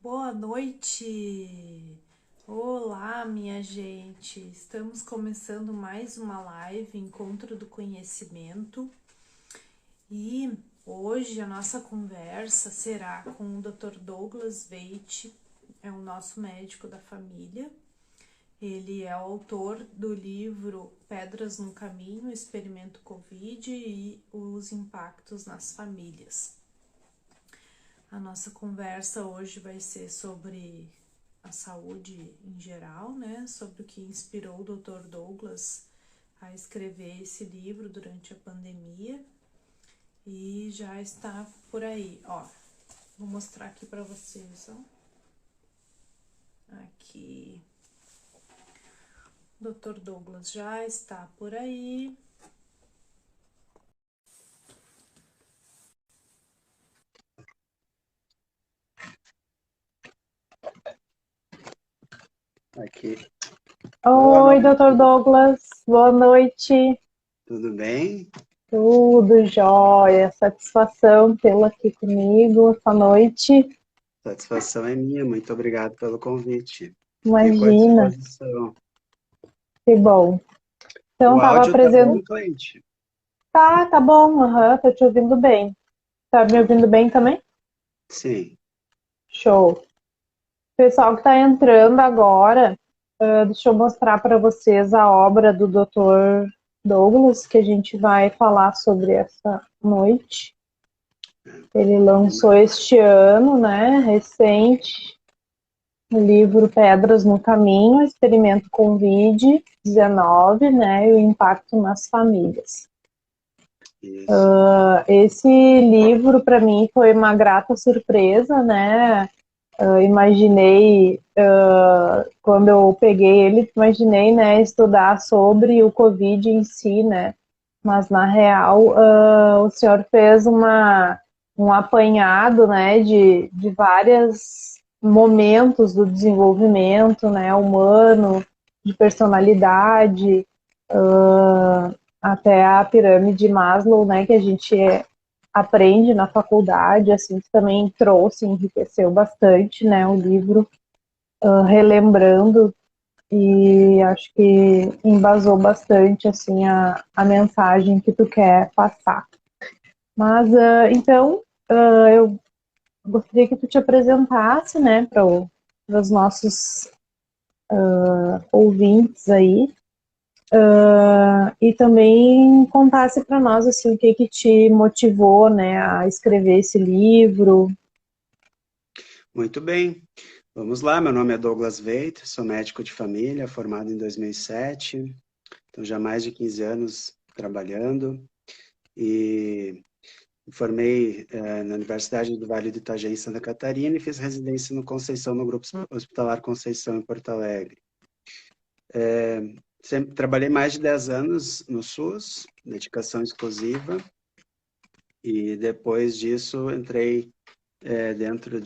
Boa noite! Olá, minha gente! Estamos começando mais uma live Encontro do Conhecimento e hoje a nossa conversa será com o Dr. Douglas Veit, é o nosso médico da família. Ele é o autor do livro Pedras no Caminho, Experimento Covid e os Impactos nas Famílias. A nossa conversa hoje vai ser sobre a saúde em geral, né? Sobre o que inspirou o Dr. Douglas a escrever esse livro durante a pandemia e já está por aí, ó. Vou mostrar aqui para vocês, ó. Aqui, o Dr. Douglas já está por aí. Aqui. Boa Oi, Dr. noite, Douglas, boa noite. tudo bem? Tudo jóia, satisfação tê-lo aqui comigo essa noite. Satisfação é minha, muito obrigado pelo convite. Fico à Imagina, disposição. que bom. Então, O estava áudio tá apresentando. bom, Cleide? Tá bom, aham, tô te ouvindo bem. Tá me ouvindo bem também? Sim. Show. Pessoal que tá entrando agora, deixa eu mostrar para vocês a obra do Dr. Douglas, que a gente vai falar sobre essa noite. Ele lançou este ano, né, recente, o livro Pedras no Caminho, Experimento Covid-19, né, e o impacto nas famílias. Isso. Esse livro para mim foi uma grata surpresa, né? Imaginei, quando eu peguei ele, imaginei, né, estudar sobre o Covid em si, né? Mas na real, o senhor fez um apanhado, né, de vários momentos do desenvolvimento, né, humano, de personalidade, até a pirâmide Maslow, né, que a gente aprende na faculdade, assim, que também trouxe, enriqueceu bastante, né, o livro, relembrando, e acho que embasou bastante, assim, a mensagem que tu quer passar. Mas, então, eu gostaria que tu te apresentasse, né, para os nossos ouvintes aí, e também contasse para nós, assim, o que que te motivou, né, a escrever esse livro. Muito bem. Vamos lá, meu nome é Douglas Veit, sou médico de família, formado em 2007, então já há mais de 15 anos trabalhando e me formei na Universidade do Vale do Itajaí, em Santa Catarina, e fiz residência no Conceição, no Grupo Hospitalar Conceição, em Porto Alegre. Sempre trabalhei mais de 10 anos no SUS, dedicação exclusiva, e depois disso entrei dentro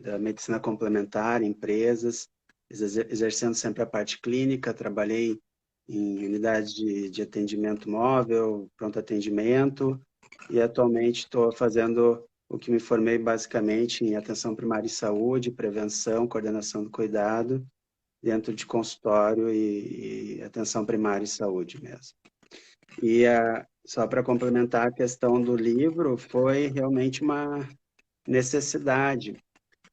da medicina complementar, em empresas, exercendo sempre a parte clínica, trabalhei em unidades de atendimento móvel, pronto atendimento, e atualmente estou fazendo o que me formei basicamente em atenção primária e saúde, prevenção, coordenação do cuidado, dentro de consultório e atenção primária e saúde mesmo. E só para complementar a questão do livro, foi realmente uma necessidade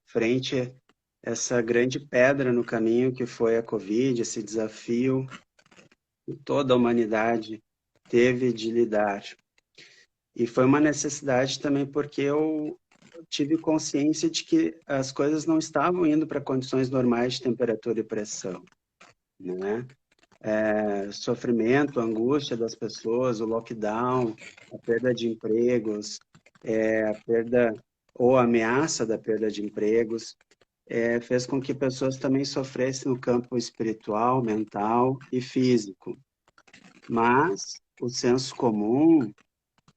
frente a essa grande pedra no caminho que foi a Covid, esse desafio que toda a humanidade teve de lidar. E foi uma necessidade também porque eu tive consciência de que as coisas não estavam indo para condições normais de temperatura e pressão, né? Sofrimento, angústia das pessoas, o lockdown, a perda de empregos, a perda ou a ameaça da perda de empregos, fez com que pessoas também sofressem no campo espiritual, mental e físico. Mas o senso comum,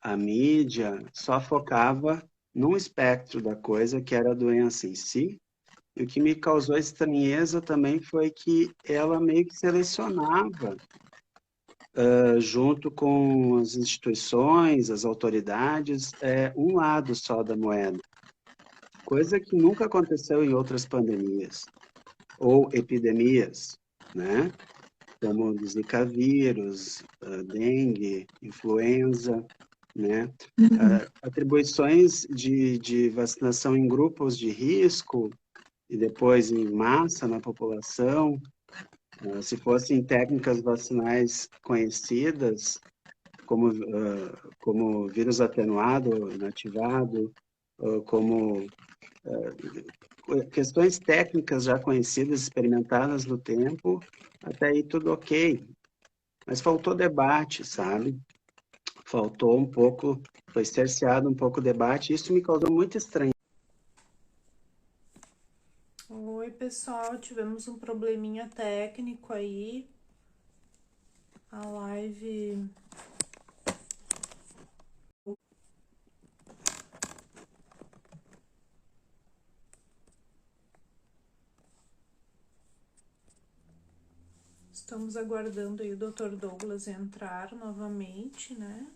a mídia, só focava num espectro da coisa, que era a doença em si. E o que me causou estranheza também foi que ela meio que selecionava junto com as instituições, as autoridades, um lado só da moeda. coisa que nunca aconteceu em outras pandemias ou epidemias, né? Como Zika vírus, dengue, influenza, né? Atribuições de vacinação em grupos de risco e depois em massa na população, se fossem técnicas vacinais conhecidas, como vírus atenuado, inativado, como questões técnicas já conhecidas, experimentadas no tempo, até aí tudo ok. Mas faltou debate, sabe? Faltou um pouco, foi cerceado um pouco o debate, isso me causou muito estranho. Oi, pessoal, tivemos um probleminha técnico aí. A live... Estamos aguardando aí o Dr. Douglas entrar novamente, né?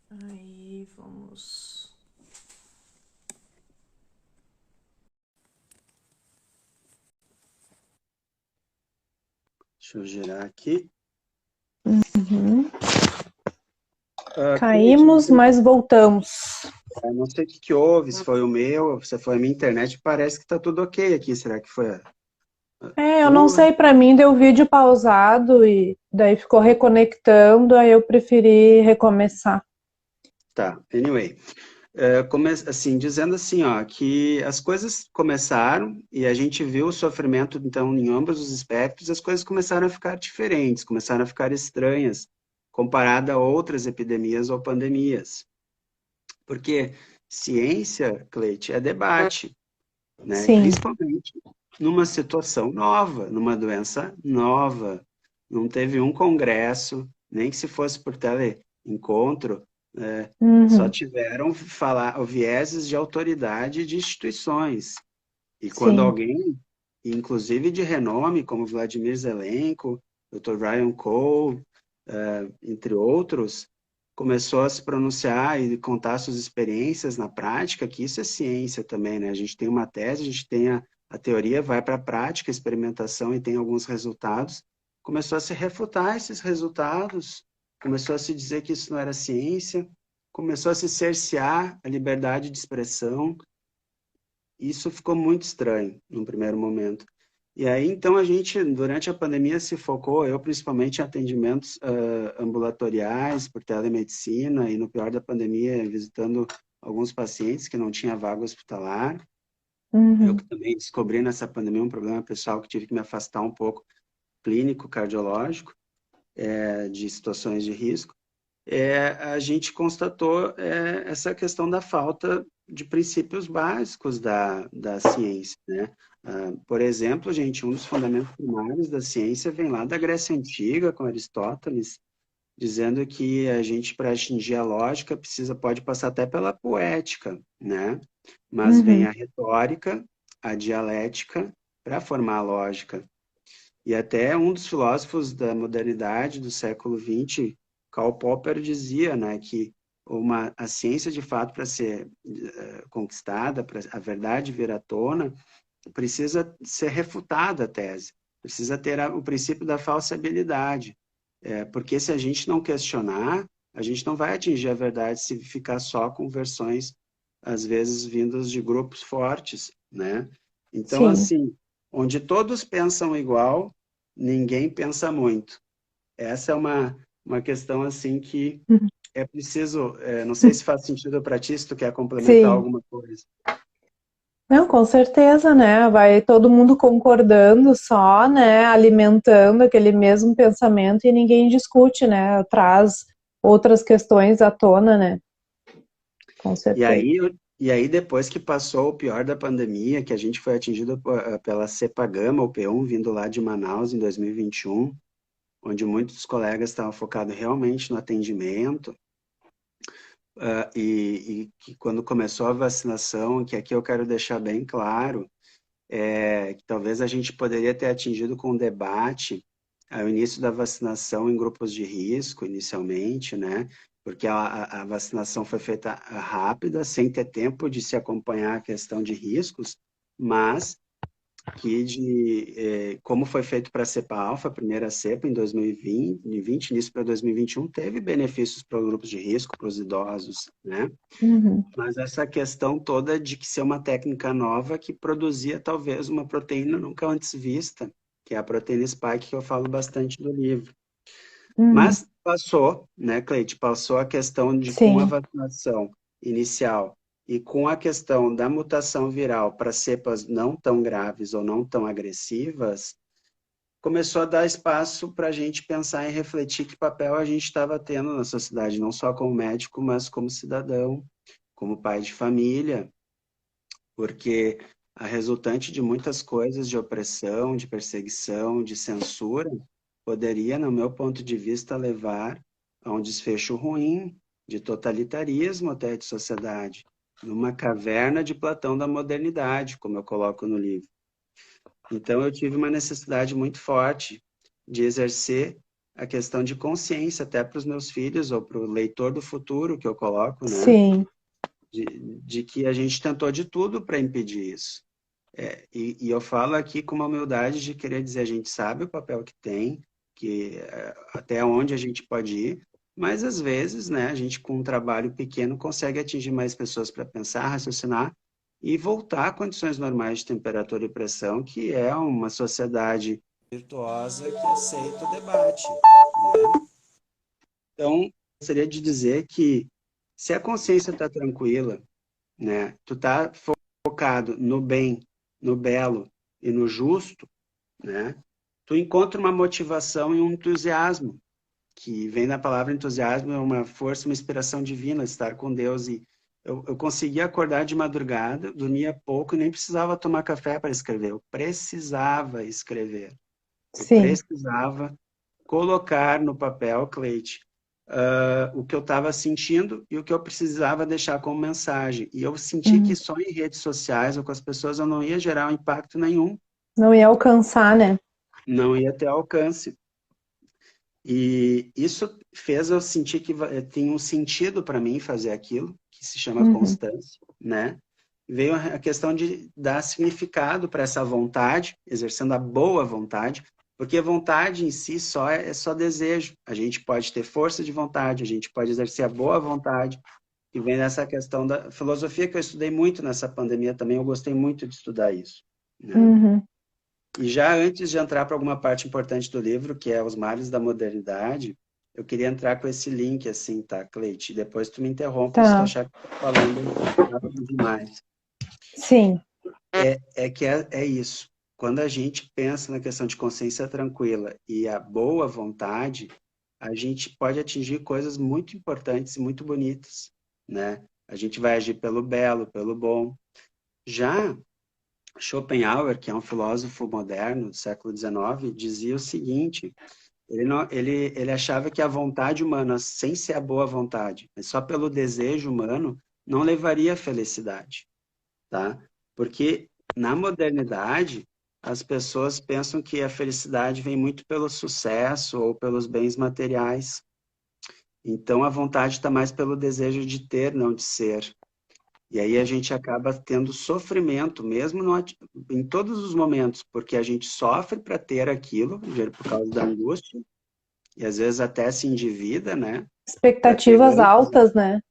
Aí, vamos... Deixa eu girar aqui. Caímos, mas voltamos. Não sei o que houve, se foi o meu, se foi a minha internet, parece que está tudo ok aqui. Será que foi a Eu não tua? sei, para mim deu vídeo pausado e daí ficou reconectando, aí eu preferi recomeçar. Tá, anyway. Assim, dizendo assim, ó, que as coisas começaram e a gente viu o sofrimento, então, em ambos os espectros, as coisas começaram a ficar diferentes, começaram a ficar estranhas, comparada a outras epidemias ou pandemias. Porque ciência, Cleite, é debate, né? Sim. Principalmente numa situação nova, numa doença nova. Não teve um congresso, nem que se fosse por teleencontro, só tiveram vieses de autoridade de instituições. E quando Sim. alguém, inclusive de renome, como Vladimir Zelenko, Dr. Ryan Cole, entre outros, começou a se pronunciar e contar suas experiências na prática, que isso é ciência também, né? A gente tem uma tese, a gente tem a teoria, vai para a prática, a experimentação e tem alguns resultados. Começou a se refutar esses resultados, começou a se dizer que isso não era ciência, começou a se cercear a liberdade de expressão. Isso ficou muito estranho no primeiro momento. E aí, então, a gente, durante a pandemia, se focou, eu principalmente, em atendimentos ambulatoriais, por telemedicina, e no pior da pandemia, visitando alguns pacientes que não tinham vaga hospitalar. Eu que também descobri nessa pandemia um problema pessoal que tive que me afastar um pouco, clínico, cardiológico, de situações de risco. A gente constatou essa questão da falta de princípios básicos da ciência, né? Por exemplo, gente, um dos fundamentos primários da ciência vem lá da Grécia Antiga, com Aristóteles, dizendo que a gente, para atingir a lógica, pode passar até pela poética, né? Mas vem a retórica, a dialética, para formar a lógica. E até um dos filósofos da modernidade do século XX, Karl Popper, dizia, né, que a ciência, de fato, para ser conquistada, para a verdade vir à tona, precisa ser refutada a tese, precisa ter o princípio da falsibilidade, porque se a gente não questionar, a gente não vai atingir a verdade se ficar só com versões, às vezes, vindas de grupos fortes, né? Então, Sim. assim, onde todos pensam igual, ninguém pensa muito. Essa é uma questão, assim, que é preciso, não sei se faz sentido para ti, se tu quer complementar Sim. alguma coisa. Não, com certeza, né? Vai todo mundo concordando só, né? Alimentando aquele mesmo pensamento e ninguém discute, né? Traz outras questões à tona, né? Com E certeza. aí, depois que passou o pior da pandemia, que a gente foi atingido pela cepa gama, o P1, vindo lá de Manaus em 2021, onde muitos colegas estavam focados realmente no atendimento, e que quando começou a vacinação, que aqui eu quero deixar bem claro, que talvez a gente poderia ter atingido com o debate o início da vacinação em grupos de risco, inicialmente, né? Porque a vacinação foi feita rápida, sem ter tempo de se acompanhar a questão de riscos, mas como foi feito para a cepa alfa, a primeira cepa em 2020, início para 2021, teve benefícios para os grupos de risco, para os idosos, né? Uhum. Mas essa questão toda de que ser uma técnica nova que produzia talvez uma proteína nunca antes vista, que é a proteína spike, que eu falo bastante do livro. Uhum. Mas passou, né, Cleide? Passou a questão de com a Sim. vacinação inicial e com a questão da mutação viral para cepas não tão graves ou não tão agressivas, começou a dar espaço para a gente pensar e refletir que papel a gente estava tendo na sociedade, não só como médico, mas como cidadão, como pai de família, porque a resultante de muitas coisas de opressão, de perseguição, de censura, poderia, no meu ponto de vista, levar a um desfecho ruim, de totalitarismo até de sociedade, numa caverna de Platão da modernidade, como eu coloco no livro. Então, eu tive uma necessidade muito forte de exercer a questão de consciência, até para os meus filhos ou para o leitor do futuro, que eu coloco, né? Sim. De que a gente tentou de tudo para impedir isso. E eu falo aqui com uma humildade de querer dizer, a gente sabe o papel que tem, que até onde a gente pode ir, mas às vezes, né, a gente com um trabalho pequeno consegue atingir mais pessoas para pensar, raciocinar e voltar a condições normais de temperatura e pressão, que é uma sociedade virtuosa que aceita o debate, né? Então, gostaria de dizer que se a consciência está tranquila, né, tu tá focado no bem, no belo e no justo, né? Tu encontra uma motivação e um entusiasmo, que vem da palavra entusiasmo, é uma força, uma inspiração divina, estar com Deus. E eu conseguia acordar de madrugada, dormia pouco e nem precisava tomar café para escrever. Eu precisava escrever. Eu Sim. precisava colocar no papel, Cleide, o que eu estava sentindo e o que eu precisava deixar como mensagem. E eu senti que Uhum. só em redes sociais ou com as pessoas eu não ia gerar um impacto nenhum, Não ia alcançar, né? não ia ter alcance. E isso fez eu sentir que tem um sentido para mim fazer aquilo, que se chama Uhum. constância, né? Veio a questão de dar significado para essa vontade, exercendo a boa vontade, porque a vontade em si é só desejo. A gente pode ter força de vontade, a gente pode exercer a boa vontade, que vem dessa questão da filosofia que eu estudei muito nessa pandemia também, eu gostei muito de estudar isso, né? Uhum. E já antes de entrar para alguma parte importante do livro, que é Os Males da Modernidade, eu queria entrar com esse link, assim, tá, Cleite? Depois tu me interrompe se tu Tá. achar que eu tô falando rápido demais. Sim. É isso. Quando a gente pensa na questão de consciência tranquila e a boa vontade, a gente pode atingir coisas muito importantes e muito bonitas, né? A gente vai agir pelo belo, pelo bom. Já Schopenhauer, que é um filósofo moderno do século XIX, dizia o seguinte: ele achava que a vontade humana, sem ser a boa vontade, mas só pelo desejo humano, não levaria à felicidade, tá? Porque na modernidade, as pessoas pensam que a felicidade vem muito pelo sucesso ou pelos bens materiais. Então, a vontade está mais pelo desejo de ter, não de ser. E aí a gente acaba tendo sofrimento, mesmo em todos os momentos, porque a gente sofre para ter aquilo, por causa da angústia, e às vezes até se endivida, né? Para ter Expectativas antes. altas, né?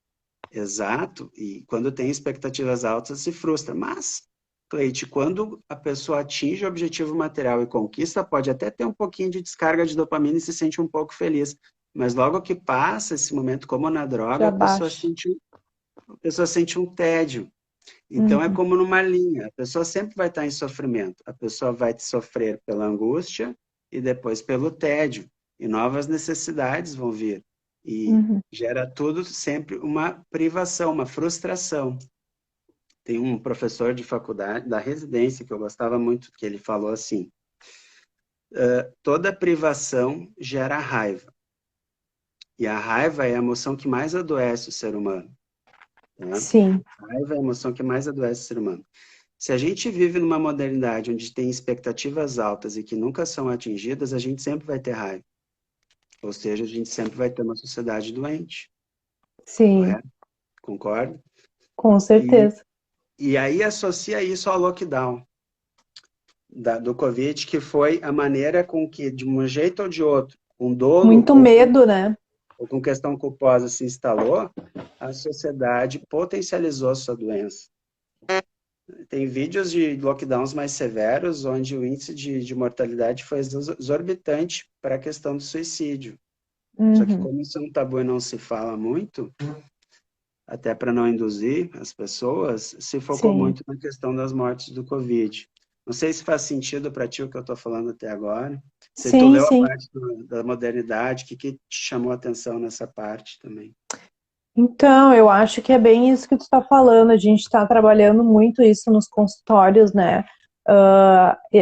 Exato. E quando tem expectativas altas, se frustra. Mas, Cleide, quando a pessoa atinge o objetivo material e conquista, pode até ter um pouquinho de descarga de dopamina e se sente um pouco feliz. Mas logo que passa esse momento, como na droga, Já baixa. a pessoa sente um tédio. Então, é Uhum. como numa linha. A pessoa sempre vai estar em sofrimento. A pessoa vai sofrer pela angústia e depois pelo tédio. E novas necessidades vão vir. E Uhum. gera tudo sempre uma privação, uma frustração. Tem um professor de faculdade, da residência, que eu gostava muito, que ele falou assim: toda privação gera raiva. E a raiva é a emoção que mais adoece o ser humano. Tá? Sim. A raiva é a emoção que mais adoece o ser humano. Se a gente vive numa modernidade onde tem expectativas altas e que nunca são atingidas, a gente sempre vai ter raiva. Ou seja, a gente sempre vai ter uma sociedade doente, Sim, correto? Concorda? com E, certeza. e aí associa isso ao lockdown do Covid, que foi a maneira com que, de um jeito ou de outro, com dolo Muito medo, né? ou com questão culposa se instalou, a sociedade potencializou a sua doença. Tem vídeos de lockdowns mais severos, onde o índice de mortalidade foi exorbitante para a questão do suicídio. Só que Uhum, como isso é um tabu e não se fala muito, até para não induzir as pessoas, se focou sim. muito na questão das mortes do Covid. Não sei se faz sentido para ti o que eu estou falando até agora. Se tu Sim, leu a sim. parte da modernidade, o que te chamou a atenção nessa parte também? Então, eu acho que é bem isso que tu está falando. A gente está trabalhando muito isso nos consultórios, né?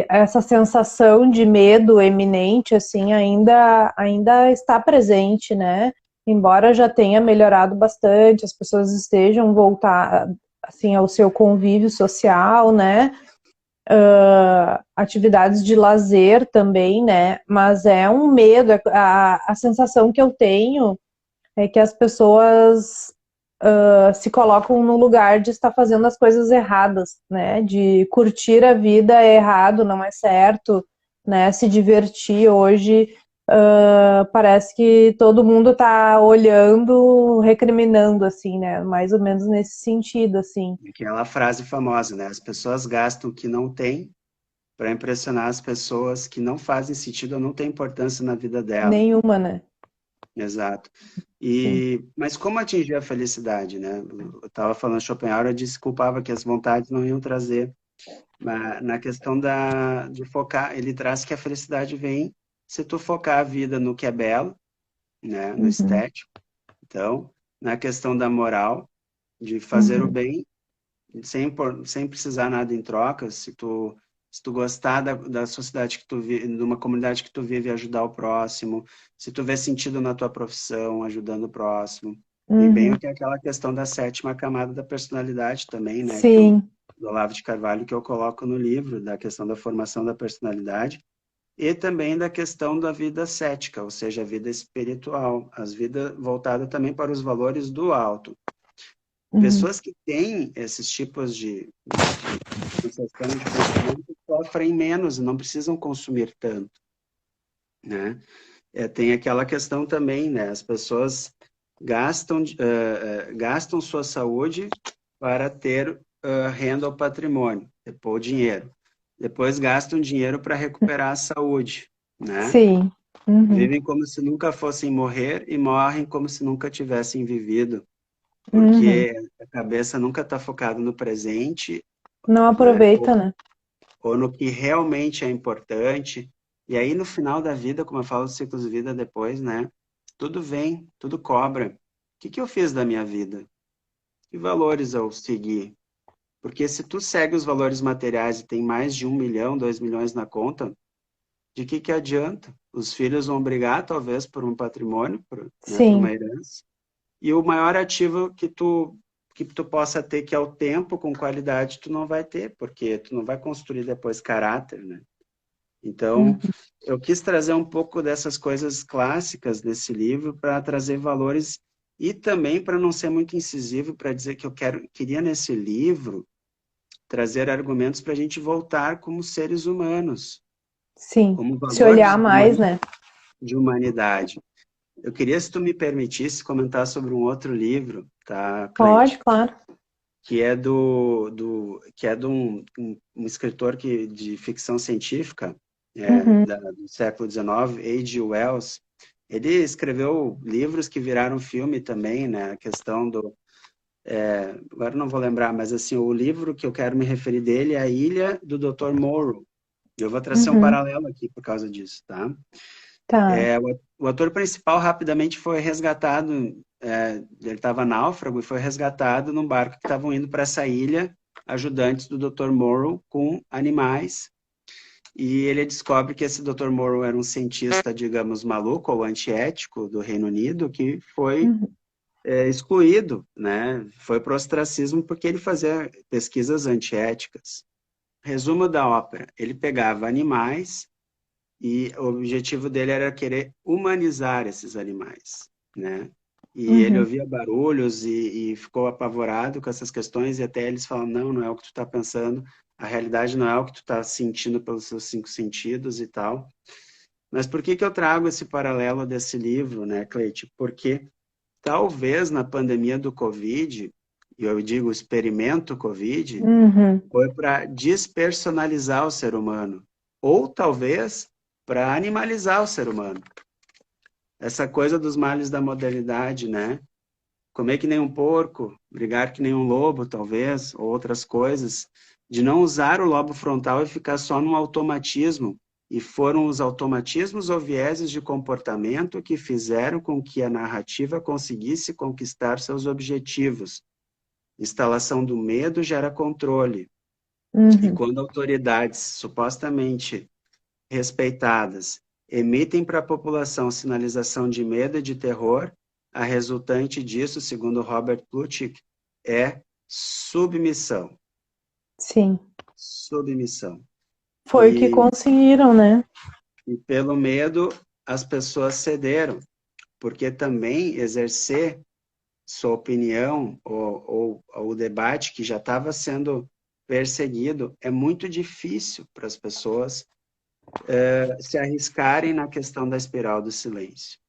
Essa sensação de medo eminente, assim, ainda está presente, né? Embora já tenha melhorado bastante, as pessoas estejam voltar, assim, ao seu convívio social, né? Atividades de lazer também, né? Mas é um medo, a sensação que eu tenho é que as pessoas se colocam no lugar de estar fazendo as coisas erradas, né? De curtir a vida é errado, não é certo, né? Se divertir hoje, parece que todo mundo está olhando, recriminando, assim, né? Mais ou menos nesse sentido, assim. Aquela frase famosa, né? As pessoas gastam o que não têm para impressionar as pessoas que não fazem sentido ou não têm importância na vida dela. Nenhuma, né? Exato. Sim. Mas como atingir a felicidade, né? Eu estava falando, Schopenhauer desculpava que as vontades não iam trazer. Mas na questão de focar, ele traz que a felicidade vem se tu focar a vida no que é belo, né? No Uhum, estético. Então, na questão da moral, de fazer o uhum, bem, sem precisar nada em troca, se tu gostar da sociedade que tu vive, de uma comunidade que tu vive, ajudar o próximo, se tu vê sentido na tua profissão, ajudando o próximo. E bem o uhum. que é aquela questão da sétima camada da personalidade também, né, Sim. do Olavo de Carvalho, que eu coloco no livro, da questão da formação da personalidade, e também da questão da vida cética, ou seja, a vida espiritual, as vidas voltadas também para os valores do alto. Uhum, Pessoas que têm esses tipos de sensação de pensamento sofrem menos e não precisam consumir tanto, né? Tem aquela questão também, né? As pessoas gastam sua saúde para ter renda ou patrimônio, depois dinheiro. Depois gastam dinheiro para recuperar a saúde, né? sim. Uhum, Vivem como se nunca fossem morrer e morrem como se nunca tivessem vivido, uhum. porque a cabeça nunca está focada no presente, Não né? aproveita, né? Ou no que realmente é importante. E aí, no final da vida, como eu falo dos ciclos de vida depois, né? Tudo vem, tudo cobra. O que que eu fiz da minha vida? Que valores eu segui? Porque se tu segue os valores materiais e tem mais de 1 milhão, 2 milhões na conta, de que adianta? Os filhos vão brigar, talvez, por um patrimônio, né, por uma Sim. herança. E o maior ativo que tu possa ter, que é o tempo com qualidade, tu não vai ter, porque tu não vai construir depois caráter, né? Então, Uhum. eu quis trazer um pouco dessas coisas clássicas desse livro para trazer valores e também para não ser muito incisivo, para dizer que queria nesse livro trazer argumentos para a gente voltar como seres humanos, Sim. como Se olhar valores mais, né? de humanidade. Eu queria, se tu me permitisse, comentar sobre um outro livro, tá, Pode, Cleide? claro. Que é que é de um escritor de ficção científica Uhum. do século XIX, H.G. Wells. Ele escreveu livros que viraram filme também, né? A questão agora não vou lembrar, mas assim, o livro que eu quero me referir dele é A Ilha do Dr. Moreau. Eu vou trazer um Uhum. paralelo aqui por causa disso, tá? Tá. O ator principal rapidamente foi resgatado, ele estava náufrago e foi resgatado num barco que estavam indo para essa ilha, ajudantes do Dr. Morrow com animais. e ele descobre que esse Dr. Morrow era um cientista, digamos, maluco ou antiético do Reino Unido, que foi Uhum. excluído, né? Foi para o ostracismo porque ele fazia pesquisas antiéticas. Resumo da ópera, ele pegava animais e o objetivo dele era querer humanizar esses animais, né? E ele Uhum. ouvia barulhos e ficou apavorado com essas questões e até eles falam, não, não é o que tu está pensando, a realidade não é o que tu está sentindo pelos seus 5 sentidos e tal. Mas por que que eu trago esse paralelo desse livro, né, Cleide? Porque talvez na pandemia do Covid, e eu digo experimento Covid, Uhum. foi para despersonalizar o ser humano, ou talvez para animalizar o ser humano. Essa coisa dos males da modernidade, né? Comer que nem um porco, brigar que nem um lobo, talvez, ou outras coisas, de não usar o lobo frontal e ficar só no automatismo. E foram os automatismos ou vieses de comportamento que fizeram com que a narrativa conseguisse conquistar seus objetivos. Instalação do medo gera controle. E Uhum. quando autoridades supostamente respeitadas emitem para a população sinalização de medo e de terror, a resultante disso, segundo Robert Plutchik, é submissão. Sim. Submissão. Foi o que E, conseguiram, né? e pelo medo, as pessoas cederam, porque também exercer sua opinião ou o debate que já estava sendo perseguido é muito difícil para as pessoas se arriscarem na questão da espiral do silêncio.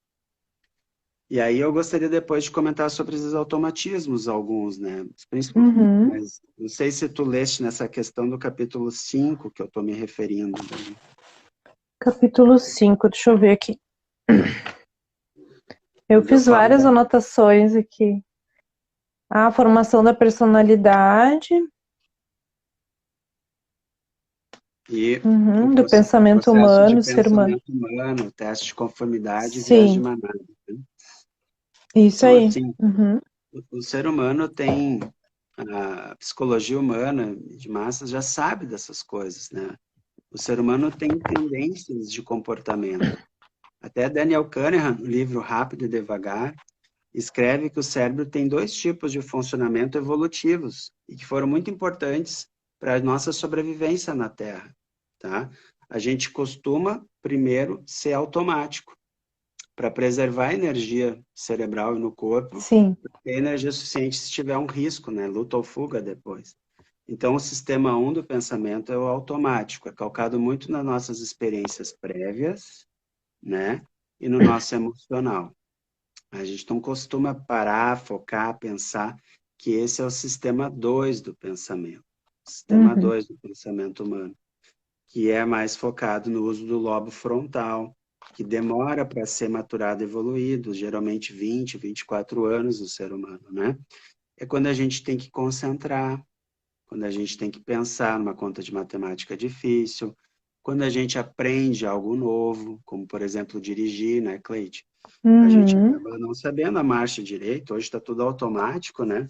E aí eu gostaria depois de comentar sobre os automatismos, alguns, né? Uhum. Mas não sei se tu leste nessa questão do capítulo 5 que eu estou me referindo daí. Capítulo 5, deixa eu ver aqui. Eu Onde eu fiz falo várias anotações aqui. A formação da personalidade, e do pensamento processo de humano, ser humano. pensamento humano, teste de conformidade e viés de Sim, manada, né? isso Então, aí. assim, Uhum. o ser humano tem a psicologia humana de massas já sabe dessas coisas, né? O ser humano tem tendências de comportamento. Até Daniel Kahneman, no livro Rápido e Devagar, escreve que o cérebro tem 2 tipos de funcionamento evolutivos e que foram muito importantes para a nossa sobrevivência na Terra, tá? A gente costuma, primeiro, ser automático, para preservar a energia cerebral e no corpo, Sim. ter energia suficiente se tiver um risco, né? Luta ou fuga depois. Então, o sistema 1 do pensamento é o automático, é calcado muito nas nossas experiências prévias, né? E no nosso emocional. A gente não costuma parar, focar, pensar que esse é o sistema 2 do pensamento. Sistema Uhum. 2 do pensamento humano, que é mais focado no uso do lobo frontal, que demora para ser maturado e evoluído, geralmente 20, 24 anos no ser humano, né? É quando a gente tem que concentrar, quando a gente tem que pensar numa conta de matemática difícil, quando a gente aprende algo novo, como, por exemplo, dirigir, né, Cleide? A gente Uhum. acaba não sabendo a marcha direita, hoje está tudo automático, né?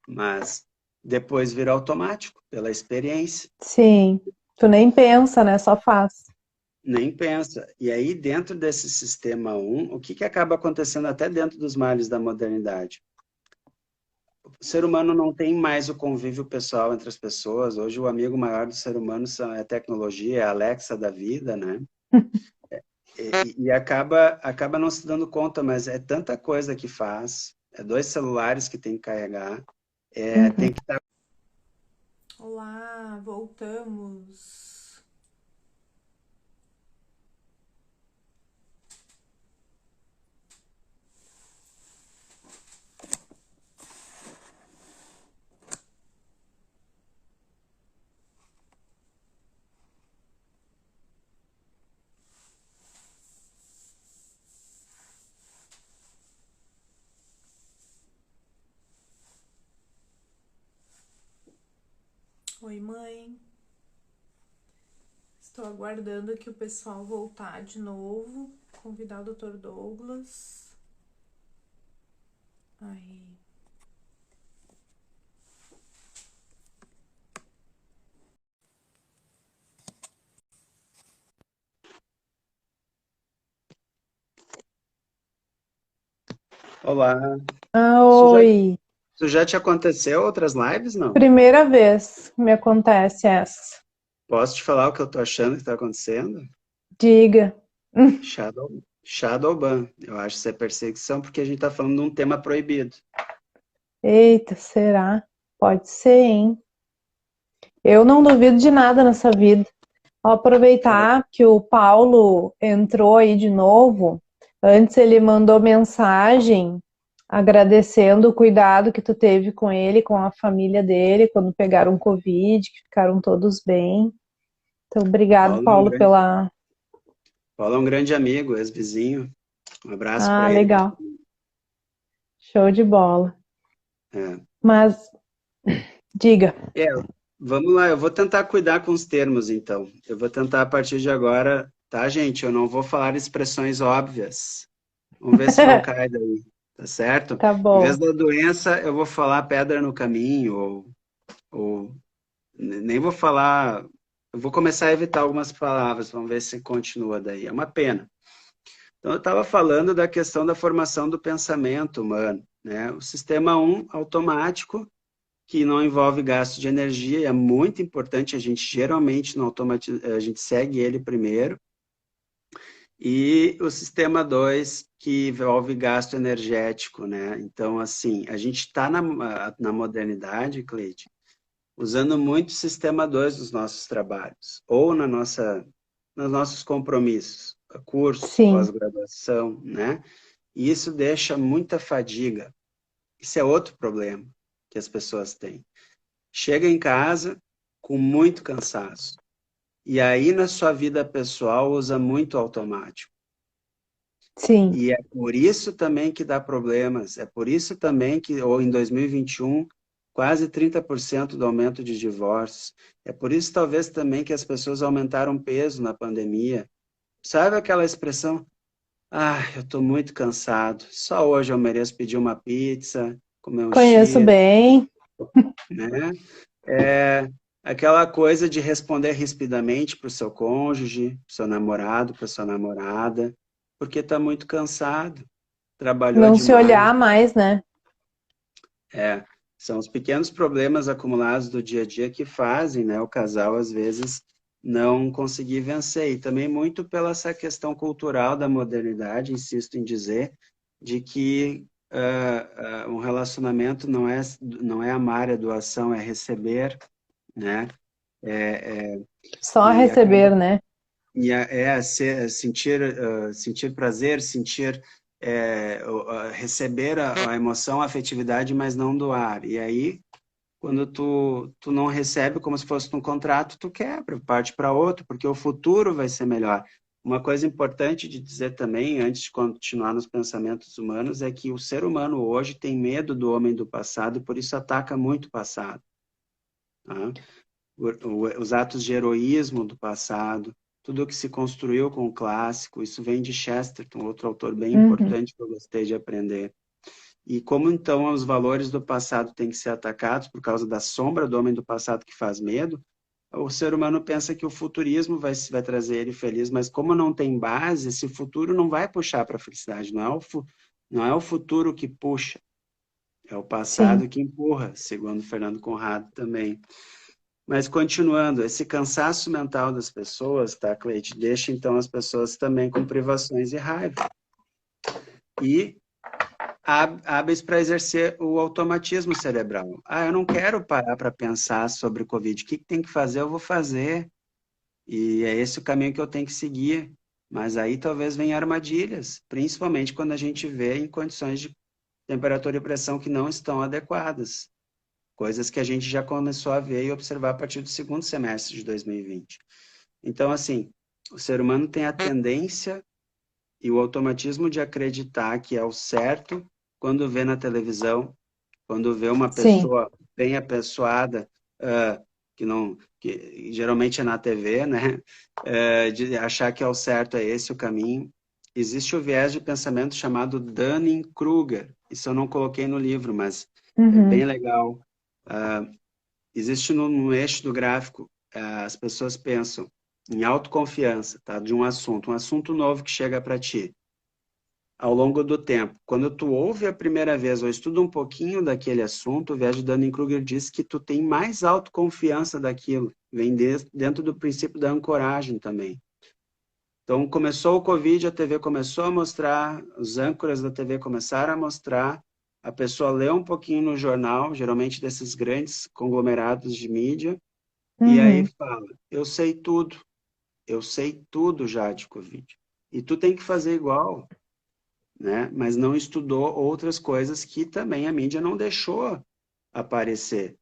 Mas depois vira automático, pela experiência. Sim. Tu nem pensa, né? Só faz. Nem pensa. E aí, dentro desse sistema 1, o que que acaba acontecendo até dentro dos males da modernidade? O ser humano não tem mais o convívio pessoal entre as pessoas. Hoje, o amigo maior do ser humano é a tecnologia, é a Alexa da vida, né? E acaba não se dando conta, mas é tanta coisa que faz. É 2 celulares que tem que carregar. Uhum. Tem que estar. Olá, voltamos. Oi, mãe. Estou aguardando aqui o pessoal voltar de novo. Convidar o Dr. Douglas. Aí. Olá. Ah, Isso já, oi, isso já te aconteceu outras lives, não? primeira vez que me acontece essa. Posso te falar o que eu tô achando que está acontecendo? Diga. Shadowban. Eu acho que isso é perseguição porque a gente está falando de um tema proibido. Eita, será? Pode ser, hein? Eu não duvido de nada nessa vida. Vou É, aproveitar que o Paulo entrou aí de novo. Antes ele mandou mensagem agradecendo o cuidado que tu teve com ele, com a família dele, quando pegaram Covid, que ficaram todos bem. Então, obrigado, Paulo é um Paulo, grande, pela. Paulo é um grande amigo, ex-vizinho. Um abraço Ah, para ele. legal. Show de bola. É. Mas, diga. É, vamos lá, eu vou tentar cuidar com os termos, então. Eu vou tentar a partir de agora, tá, gente? Eu não vou falar expressões óbvias. Vamos ver se não cai daí, tá certo? Tá Em vez bom. da doença, eu vou falar pedra no caminho, ou nem vou falar. Eu vou começar a evitar algumas palavras, vamos ver se continua daí. É uma pena. Então, eu estava falando da questão da formação do pensamento humano, né? O sistema um automático, que não envolve gasto de energia, e é muito importante, a gente geralmente no a gente segue ele primeiro, e o sistema 2 que envolve gasto energético, né? Então, assim, a gente está na modernidade, Cleide, usando muito o sistema 2 nos nossos trabalhos, ou nos nossos compromissos, cursos, Sim, pós-graduação, né? E isso deixa muita fadiga. Isso é outro problema que as pessoas têm. Chega em casa com muito cansaço. E aí, na sua vida pessoal, usa muito automático. sim, E é por isso também que dá problemas. É por isso também que, ou em 2021, quase 30% do aumento de divórcios. É por isso, talvez, também que as pessoas aumentaram peso na pandemia. Sabe aquela expressão? Ah, eu estou muito cansado. Só hoje eu mereço pedir uma pizza, comer um conheço X, bem. né? É aquela coisa de responder rispidamente para o seu cônjuge, para o seu namorado, para sua namorada, porque está muito cansado, trabalhou Não se demais. olhar mais, né? É, são os pequenos problemas acumulados do dia a dia que fazem, né, o casal, às vezes, não conseguir vencer. E também muito pela essa questão cultural da modernidade, insisto em dizer, de que um relacionamento não é amar, é doação, é receber, né? É, é, Só e receber, né? sentir, sentir prazer, sentir, receber a emoção, a afetividade, mas não doar. E aí, quando tu não recebe como se fosse um contrato, tu quebra, parte para outro, porque o futuro vai ser melhor. Uma coisa importante de dizer também, antes de continuar nos pensamentos humanos, é que o ser humano hoje tem medo do homem do passado e por isso ataca muito o passado. Tá? Os atos de heroísmo do passado, tudo o que se construiu com o clássico, isso vem de Chesterton, outro autor bem Uhum. importante que eu gostei de aprender. E como então os valores do passado têm que ser atacados por causa da sombra do homem do passado que faz medo, o ser humano pensa que o futurismo vai trazer ele feliz, mas como não tem base, esse futuro não vai puxar para a felicidade, não é o futuro que puxa, é o Sim. passado que empurra, segundo Fernando Conrado também. Mas continuando, esse cansaço mental das pessoas, tá, Cleide, deixa então as pessoas também com privações e raiva. E hábeis para exercer o automatismo cerebral. Ah, eu não quero parar para pensar sobre o Covid. O que tem que fazer, eu vou fazer. E é esse o caminho que eu tenho que seguir. Mas aí talvez venham armadilhas, principalmente quando a gente vê em condições de temperatura e pressão que não estão adequadas. Coisas que a gente já começou a ver e observar a partir do segundo semestre de 2020. Então, assim, o ser humano tem a tendência e o automatismo de acreditar que é o certo quando vê na televisão, quando vê uma Sim. pessoa bem apessoada, que não, que geralmente é na TV, né? De achar que é o certo, é esse o caminho. Existe o viés de pensamento chamado Dunning-Kruger. Isso eu não coloquei no livro, mas é bem Uhum. legal. Existe no eixo do gráfico, as pessoas pensam em autoconfiança, tá? De um assunto novo que chega para ti. ao longo do tempo. Quando tu ouve a primeira vez ou estuda um pouquinho daquele assunto, o viés de Dunning-Kruger diz que tu tem mais autoconfiança daquilo. Vem dentro do princípio da ancoragem também. Então, começou o Covid, a TV começou a mostrar, os âncoras da TV começaram a mostrar, a pessoa lê um pouquinho no jornal, geralmente desses grandes conglomerados de mídia, e aí Uhum. fala, eu sei tudo já de Covid. E tu tem que fazer igual, né? Mas não estudou outras coisas que também a mídia não deixou aparecer.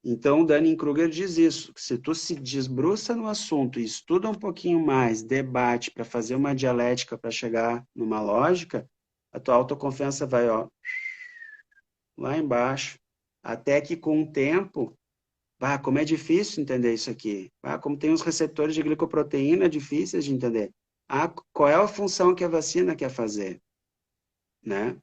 Então, Dunning-Kruger diz isso, que se tu se desbruça no assunto e estuda um pouquinho mais, debate para fazer uma dialética para chegar numa lógica, a tua autoconfiança vai, ó, lá embaixo, até que com o tempo, como é difícil entender isso aqui. Como tem os receptores de glicoproteína difíceis de entender. Qual é a função que a vacina quer fazer, né?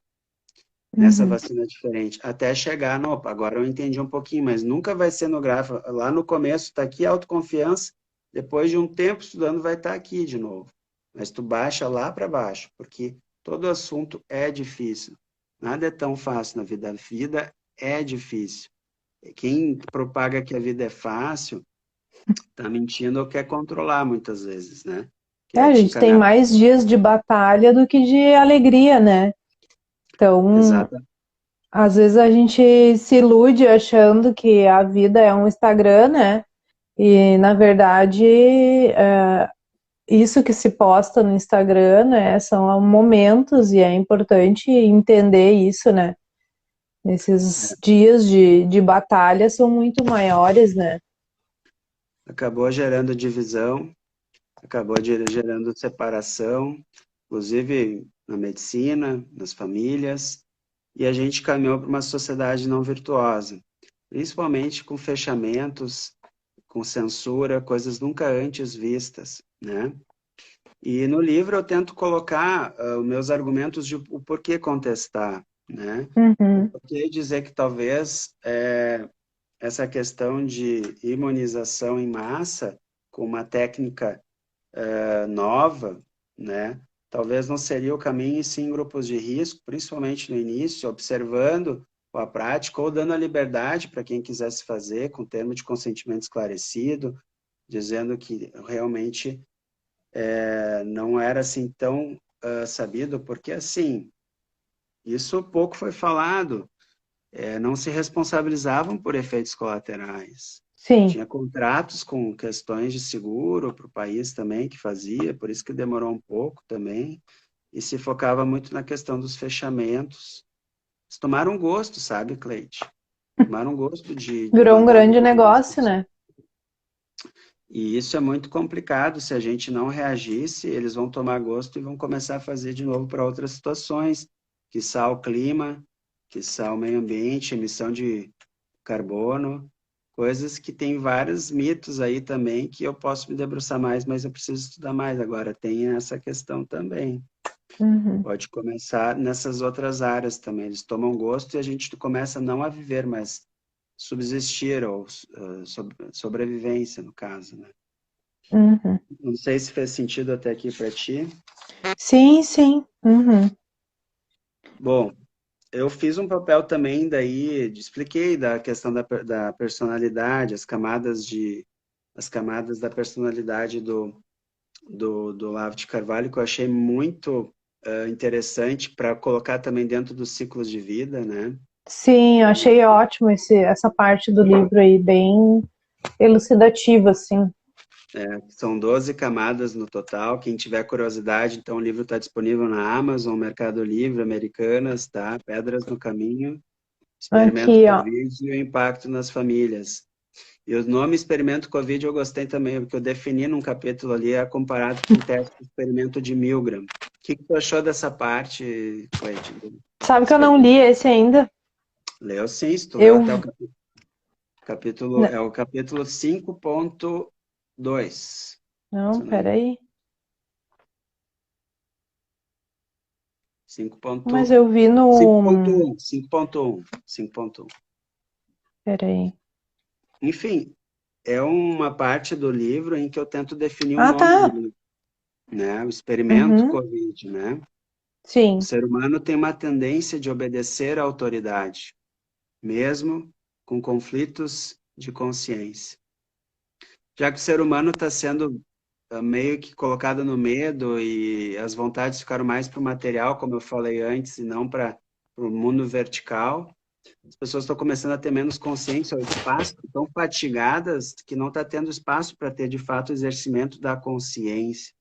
Nessa Uhum. vacina diferente, até chegar, não, agora eu entendi um pouquinho, mas nunca vai ser no gráfico, lá no começo está aqui a autoconfiança, depois de um tempo estudando vai estar aqui de novo, mas tu baixa lá para baixo, porque todo assunto é difícil, nada é tão fácil na vida, a vida é difícil, quem propaga que a vida é fácil, está mentindo ou quer controlar muitas vezes, né? A Quer te gente tem encanar. mais dias de batalha do que de alegria, né? Então, Exato. às vezes a gente se ilude achando que a vida é um Instagram, né? E, na verdade, isso que se posta no Instagram, né, são momentos e é importante entender isso, né? Esses dias de batalha são muito maiores, né? Acabou gerando divisão, acabou gerando separação, inclusive na medicina, nas famílias, e a gente caminhou para uma sociedade não virtuosa, principalmente com fechamentos, com censura, coisas nunca antes vistas, né? E no livro eu tento colocar os meus argumentos de o porquê contestar, né? O Uhum. porquê dizer que talvez essa questão de imunização em massa, com uma técnica nova, né? Talvez não seria o caminho, e sim grupos de risco, principalmente no início, observando a prática ou dando a liberdade para quem quisesse fazer, com termo de consentimento esclarecido, dizendo que realmente não era assim tão sabido, porque assim, isso pouco foi falado, não se responsabilizavam por efeitos colaterais. Sim. Tinha contratos com questões de seguro para o país também que fazia, por isso que demorou um pouco também, e se focava muito na questão dos fechamentos. Eles tomaram gosto, sabe, Cleide? Tomaram gosto de Virou um mandar grande muito negócio, riscos. né? E isso é muito complicado, se a gente não reagisse, eles vão tomar gosto e vão começar a fazer de novo para outras situações, quiçá o clima, quiçá o meio ambiente, emissão de carbono, coisas que tem vários mitos aí também que eu posso me debruçar mais, mas eu preciso estudar mais. Agora tem essa questão também. Uhum. Pode começar nessas outras áreas também. Eles tomam gosto e a gente começa não a viver, mas subsistir ou sobrevivência, no caso, né? Uhum. Não sei se fez sentido até aqui para ti. Sim, sim. Uhum. Bom, eu fiz um papel também daí, expliquei da questão da personalidade, as camadas da personalidade do Olavo de Carvalho, que eu achei muito interessante para colocar também dentro dos ciclos de vida, né? Sim, eu achei ótimo essa parte do livro aí, bem elucidativa, assim. São 12 camadas no total. Quem tiver curiosidade, então o livro está disponível na Amazon, Mercado Livre, Americanas, tá? Pedras no Caminho, Experimento Aqui, ó. Covid e o Impacto nas Famílias. E o nome Experimento Covid eu gostei também, porque eu defini num capítulo ali, é comparado com o teste de experimento de Milgram. O que tu achou dessa parte, Cleide? Sabe que eu não li esse ainda? Leu sim, se tu leu Eu. até o capítulo, é o capítulo 5.2. Se Não, eu não me engano. peraí. Mas eu vi no. 5.1, 5.1, 5.1. Peraí. Enfim, é uma parte do livro em que eu tento definir o Ah, nome do tá. livro, né? O experimento Uhum. Covid, né? O sim. ser humano tem uma tendência de obedecer à autoridade, mesmo com conflitos de consciência. Já que o ser humano está sendo meio que colocado no medo e as vontades ficaram mais para o material, como eu falei antes, e não para o mundo vertical, as pessoas estão começando a ter menos consciência ao espaço, estão fatigadas que não está tendo espaço para ter, de fato, o exercimento da consciência,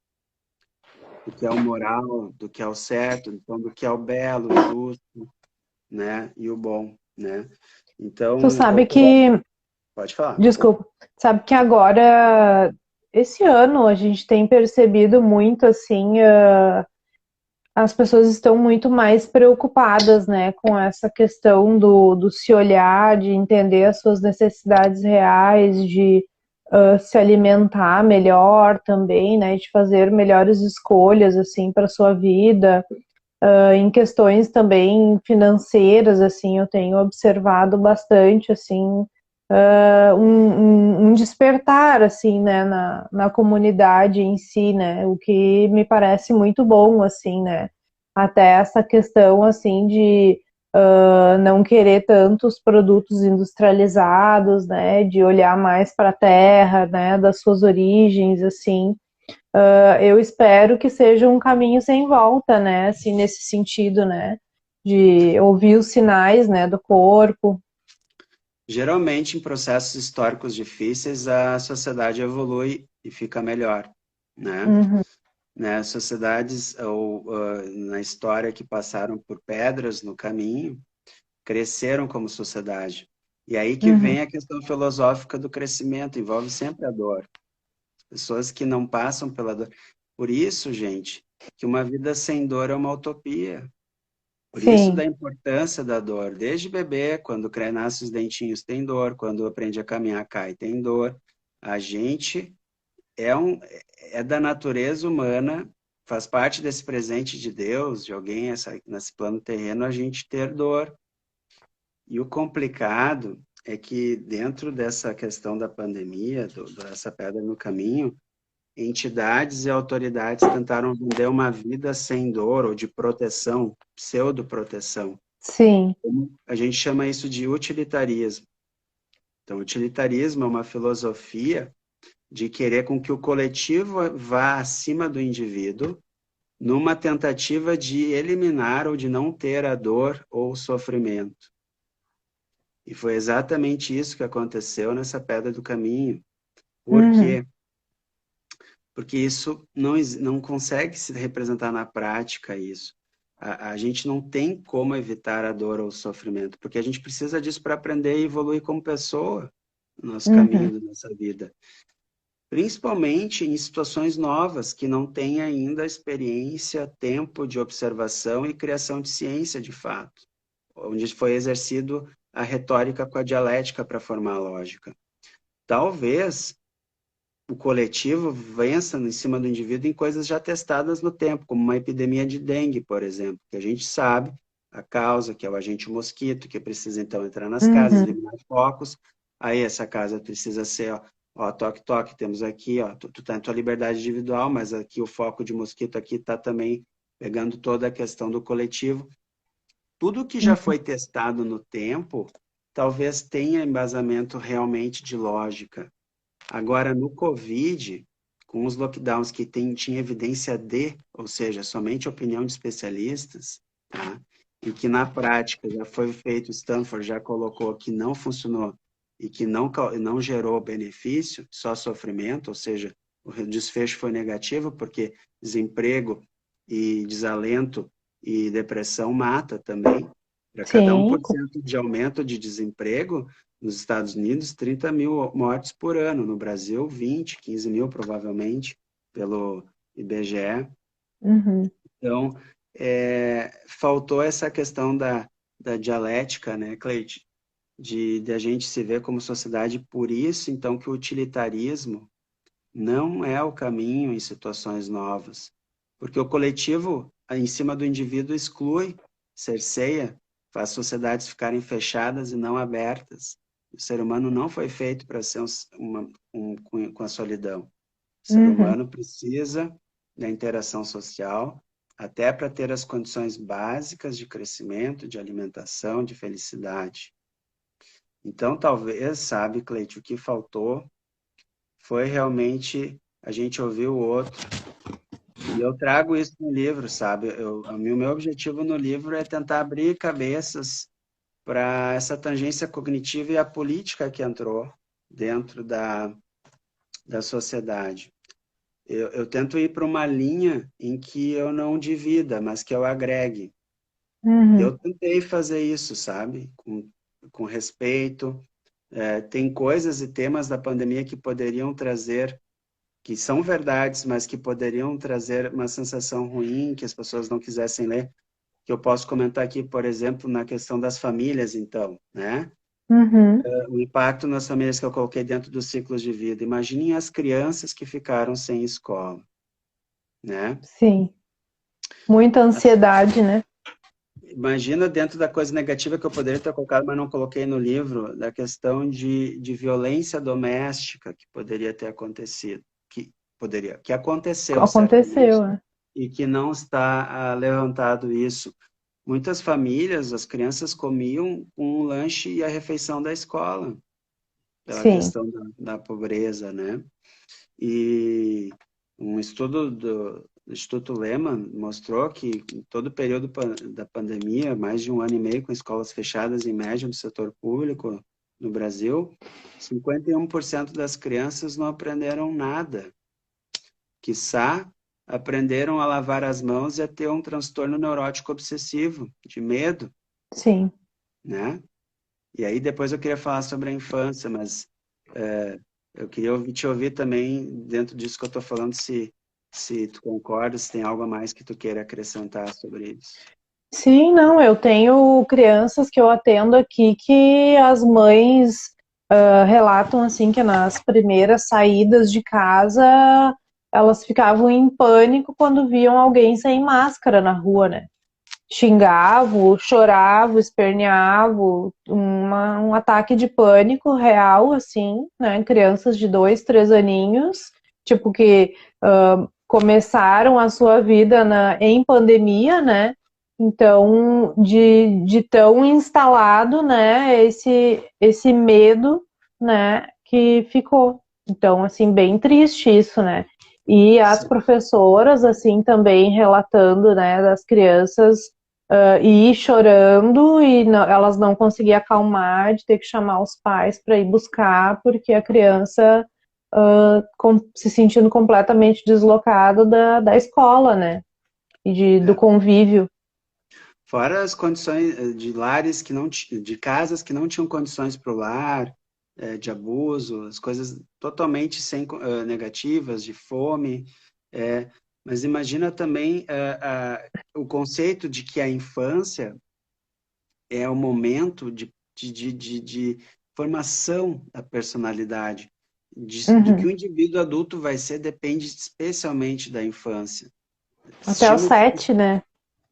do que é o moral, do que é o certo, então, do que é o belo, o justo, né, e o bom, né? Tu Então, sabe que, pode falar. desculpa, sabe que agora, esse ano, a gente tem percebido muito, assim, as pessoas estão muito mais preocupadas, né, com essa questão do se olhar, de entender as suas necessidades reais, de se alimentar melhor também, né, de fazer melhores escolhas, assim, para sua vida. Em questões também financeiras, assim, eu tenho observado bastante, assim, um despertar, assim, né, na comunidade em si, né, o que me parece muito bom, assim, né, até essa questão, assim, de não querer tantos produtos industrializados, né, de olhar mais para a terra, né, das suas origens, assim. Eu espero que seja um caminho sem volta, né? Assim, nesse sentido, né? De ouvir os sinais, né, do corpo. Geralmente, em processos históricos difíceis, a sociedade evolui e fica melhor, né? Uhum, Sociedades ou na história que passaram por pedras no caminho, cresceram como sociedade. E aí que uhum, vem a questão filosófica do crescimento, envolve sempre a dor. Pessoas que não passam pela dor. Por isso, gente, que uma vida sem dor é uma utopia. Por isso sim, da importância da dor. Desde bebê, quando nasce os dentinhos, tem dor. Quando aprende a caminhar, cai, tem dor. A gente é da natureza humana, faz parte desse presente de Deus, de alguém nesse plano terreno, a gente ter dor. E o complicado é que dentro dessa questão da pandemia, dessa pedra no caminho, entidades e autoridades tentaram vender uma vida sem dor ou de proteção, pseudo-proteção. sim, A gente chama isso de utilitarismo. Então, utilitarismo é uma filosofia de querer com que o coletivo vá acima do indivíduo, numa tentativa de eliminar ou de não ter a dor ou o sofrimento. E foi exatamente isso que aconteceu nessa pedra do caminho. Por uhum, quê? Porque isso não consegue se representar na prática isso. A gente não tem como evitar a dor ou o sofrimento, porque a gente precisa disso para aprender e evoluir como pessoa no nosso uhum, caminho da nossa vida. Principalmente em situações novas, que não têm ainda experiência, tempo de observação e criação de ciência de fato, onde foi exercido a retórica com a dialética para formar a lógica. Talvez o coletivo vença em cima do indivíduo em coisas já testadas no tempo, como uma epidemia de dengue, por exemplo, que a gente sabe a causa, que é o agente mosquito, que precisa então entrar nas casas, uhum, eliminar focos, aí essa casa precisa ser, ó, toque, toque, temos aqui, ó, tu tá em tua liberdade individual, mas aqui o foco de mosquito aqui tá também pegando toda a questão do coletivo. Tudo que já uhum, foi testado no tempo, talvez tenha embasamento realmente de lógica. Agora, no Covid, com os lockdowns que tinha evidência de, ou seja, somente opinião de especialistas, tá? E que na prática já foi feito, Stanford já colocou que não funcionou e que não gerou benefício, só sofrimento, ou seja, o desfecho foi negativo, porque desemprego e desalento e depressão mata também. Para cada sim, 1% de aumento de desemprego, nos Estados Unidos, 30 mil mortes por ano. No Brasil, 20, 15 mil, provavelmente, pelo IBGE. uhum, Então, faltou essa questão da dialética, né, Cleide? De a gente se ver como sociedade. Por isso, então, que o utilitarismo não é o caminho em situações novas. Porque o coletivo, em cima do indivíduo, exclui, cerceia, faz sociedades ficarem fechadas e não abertas. O ser humano não foi feito para ser com a solidão. O ser uhum, humano precisa da interação social, até para ter as condições básicas de crescimento, de alimentação, de felicidade. Então, talvez, sabe, Cleide, o que faltou foi realmente a gente ouvir o outro. E eu trago isso no livro, sabe? O meu objetivo no livro é tentar abrir cabeças para essa tangência cognitiva e a política que entrou dentro da sociedade. Eu tento ir para uma linha em que eu não divida, mas que eu agregue. E Uhum. eu tentei fazer isso, sabe? Com respeito. Tem coisas e temas da pandemia que poderiam trazer, que são verdades, mas que poderiam trazer uma sensação ruim, que as pessoas não quisessem ler, que eu posso comentar aqui, por exemplo, na questão das famílias, então, né? Uhum. O impacto nas famílias que eu coloquei dentro dos ciclos de vida. Imaginem as crianças que ficaram sem escola, né? Sim. Muita ansiedade, né? Imagina dentro da coisa negativa que eu poderia ter colocado, mas não coloquei no livro, da questão de violência doméstica que poderia ter acontecido, que aconteceu Aconteceu, certamente, né? e que não está levantado isso. Muitas famílias, as crianças comiam um lanche e a refeição da escola, pela Sim, questão da pobreza, né? E um estudo do Instituto Lehman mostrou que em todo o período da pandemia, mais de 1 ano e meio com escolas fechadas em média no setor público no Brasil, 51% das crianças não aprenderam nada. Quiçá aprenderam a lavar as mãos e a ter um transtorno neurótico obsessivo, de medo, sim. né? E aí depois eu queria falar sobre a infância, mas eu queria te ouvir também, dentro disso que eu estou falando, se tu concorda, se tem algo a mais que tu queira acrescentar sobre isso. Sim, não, eu tenho crianças que eu atendo aqui que as mães relatam assim que nas primeiras saídas de casa elas ficavam em pânico quando viam alguém sem máscara na rua, né? Xingavam, choravam, esperneavam, um ataque de pânico real, assim, né? Crianças de 2, 3 aninhos, tipo que começaram a sua vida em pandemia, né? Então, de tão instalado, né, esse medo, né, que ficou. Então, assim, bem triste isso, né? E as Sim. professoras, assim, também relatando, né, das crianças ir chorando e elas não conseguiam acalmar, de ter que chamar os pais para ir buscar, porque a criança se sentindo completamente deslocada da escola, né? E do É. convívio. Fora as condições de lares que não de casas que não tinham condições para o lar, de abuso, as coisas totalmente sem negativas, de fome. é, mas imagina também o conceito de que a infância é o momento de formação da personalidade. Do que Uhum. o indivíduo adulto vai ser depende especialmente da infância. Até os Estima-se sete, né?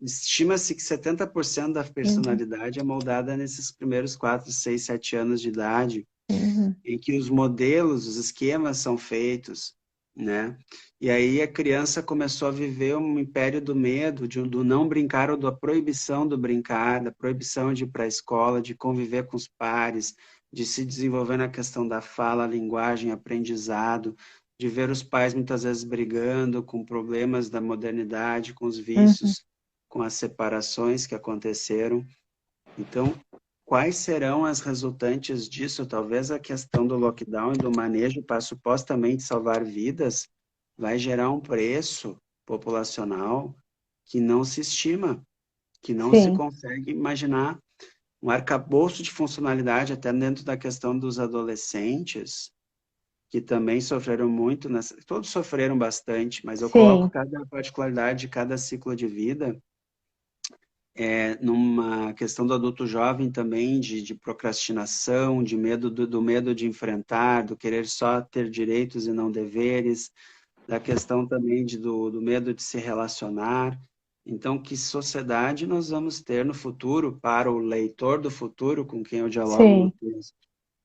estima-se que 70% da Uhum. personalidade é moldada nesses primeiros 4, 6, 7 anos de idade, Uhum. em que os modelos, os esquemas são feitos, né? E aí a criança começou a viver um império do medo, do não brincar ou da proibição do brincar, da proibição de ir para a escola, de conviver com os pares, de se desenvolver na questão da fala, linguagem, aprendizado, de ver os pais muitas vezes brigando com problemas da modernidade, com os Uhum. vícios, com as separações que aconteceram. Então, quais serão as resultantes disso? Talvez a questão do lockdown e do manejo para supostamente salvar vidas vai gerar um preço populacional que não se estima, que não se Sim, consegue imaginar. Um arcabouço de funcionalidade, até dentro da questão dos adolescentes, que também sofreram muito, todos sofreram bastante, mas eu coloco sim, cada particularidade de cada ciclo de vida numa questão do adulto jovem também, de procrastinação, de medo do medo de enfrentar, do querer só ter direitos e não deveres, da questão também do medo de se relacionar. Então, que sociedade nós vamos ter no futuro para o leitor do futuro com quem eu dialogo no sim. texto?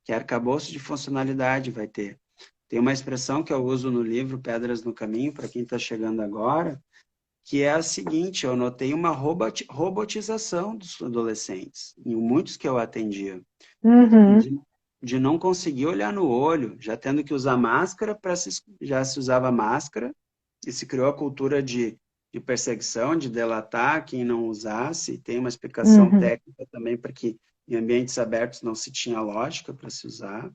Que arcabouço de funcionalidade vai ter? Tem uma expressão que eu uso no livro Pedras no Caminho, para quem está chegando agora, que é a seguinte: eu notei uma robotização dos adolescentes, em muitos que eu atendia, Uhum. de não conseguir olhar no olho, já tendo que usar máscara, já se usava máscara, e se criou a cultura de perseguição, de delatar quem não usasse, e tem uma explicação Uhum. técnica também para que em ambientes abertos não se tinha lógica para se usar,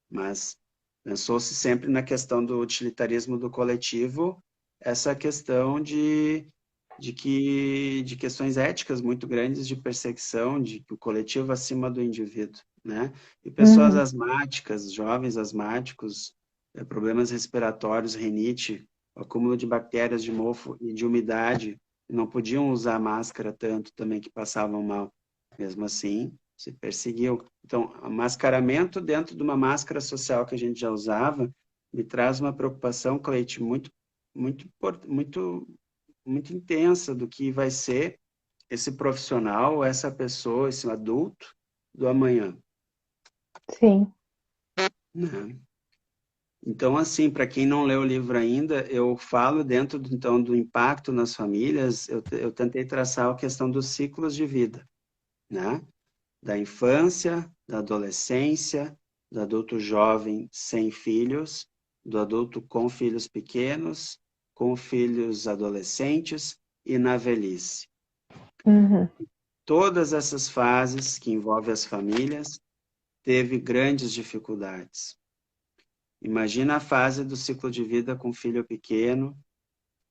mas pensou-se sempre na questão do utilitarismo do coletivo, essa questão de questões éticas muito grandes de perseguição, de que o coletivo acima do indivíduo, né? E pessoas Uhum. asmáticas, jovens asmáticos, problemas respiratórios, rinite, acúmulo de bactérias de mofo e de umidade, não podiam usar máscara tanto também, que passavam mal. Mesmo assim, se perseguiu. Então, o mascaramento dentro de uma máscara social que a gente já usava me traz uma preocupação, Cleide, muito, muito intensa do que vai ser esse profissional, essa pessoa, esse adulto do amanhã, Sim. né? Então, assim, para quem não leu o livro ainda, eu falo dentro, então, do impacto nas famílias, eu tentei traçar a questão dos ciclos de vida, né? Da infância, da adolescência, do adulto jovem sem filhos, do adulto com filhos pequenos, com filhos adolescentes e na velhice. Uhum. Todas essas fases que envolvem as famílias teve grandes dificuldades. Imagina a fase do ciclo de vida com filho pequeno,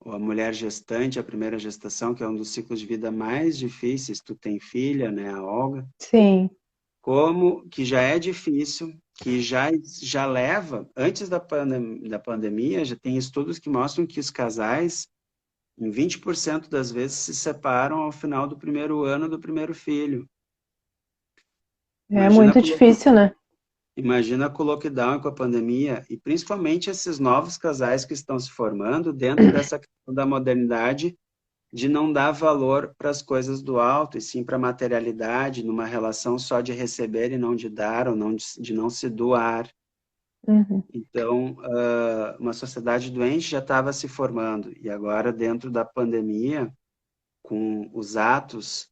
ou a mulher gestante, a primeira gestação, que é um dos ciclos de vida mais difíceis. Tu tem filha, né, a Olga? Sim. Como que já é difícil, que já leva, antes da pandemia, já tem estudos que mostram que os casais, em 20% das vezes, se separam ao final do primeiro ano do primeiro filho. É Imagina muito com difícil, né? Imagina com o lockdown e com a pandemia, e principalmente esses novos casais que estão se formando dentro dessa questão da modernidade, de não dar valor para as coisas do alto, e sim para a materialidade, numa relação só de receber e não de dar, ou não de não se doar. Uhum. Então, uma sociedade doente já estava se formando, e agora, dentro da pandemia, com os atos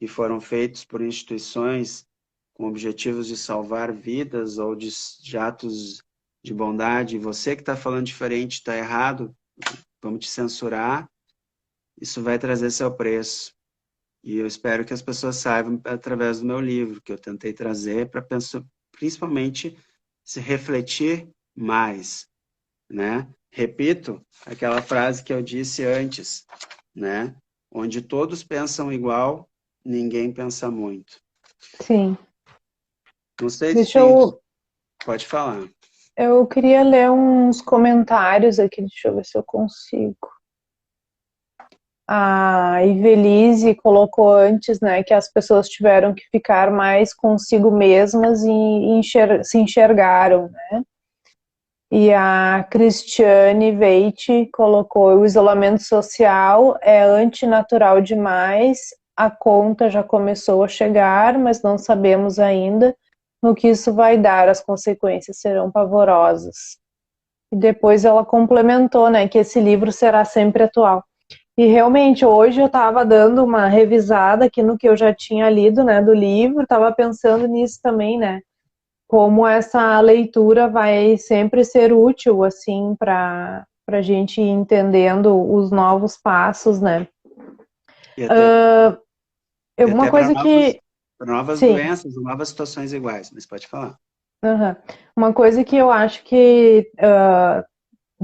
que foram feitos por instituições com objetivos de salvar vidas ou de atos de bondade, e você que está falando diferente está errado, vamos te censurar, isso vai trazer seu preço. E eu espero que as pessoas saibam através do meu livro, que eu tentei trazer para principalmente se refletir mais, né? Repito aquela frase que eu disse antes, né? Onde todos pensam igual, ninguém pensa muito. Sim. Não sei se Deixa tem... eu. Pode falar. Eu queria ler uns comentários aqui, deixa eu ver se eu consigo. A Ivelise colocou antes, né, que as pessoas tiveram que ficar mais consigo mesmas e se enxergaram, né? E a Cristiane Veite colocou: o isolamento social é antinatural demais, a conta já começou a chegar, mas não sabemos ainda no que isso vai dar, as consequências serão pavorosas. E depois ela complementou, né, que esse livro será sempre atual. E realmente, hoje eu estava dando uma revisada aqui no que eu já tinha lido, né, do livro, estava pensando nisso também, né, como essa leitura vai sempre ser útil, assim, para a gente ir entendendo os novos passos, né. E até, e Uma até para coisa que, novas sim, doenças, novas situações iguais, mas pode falar. uhum. Uma coisa que eu acho que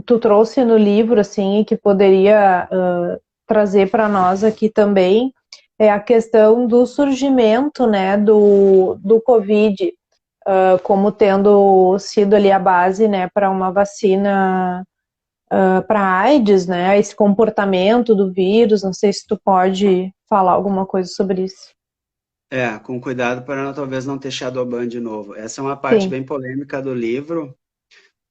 tu trouxe no livro, assim, e que poderia trazer para nós aqui também, é a questão do surgimento, né, do Covid, como tendo sido ali a base, né, para uma vacina para AIDS, né, esse comportamento do vírus. Não sei se tu pode falar alguma coisa sobre isso. Com cuidado para talvez não ter Shadowban de novo. Essa é uma parte Sim, bem polêmica do livro,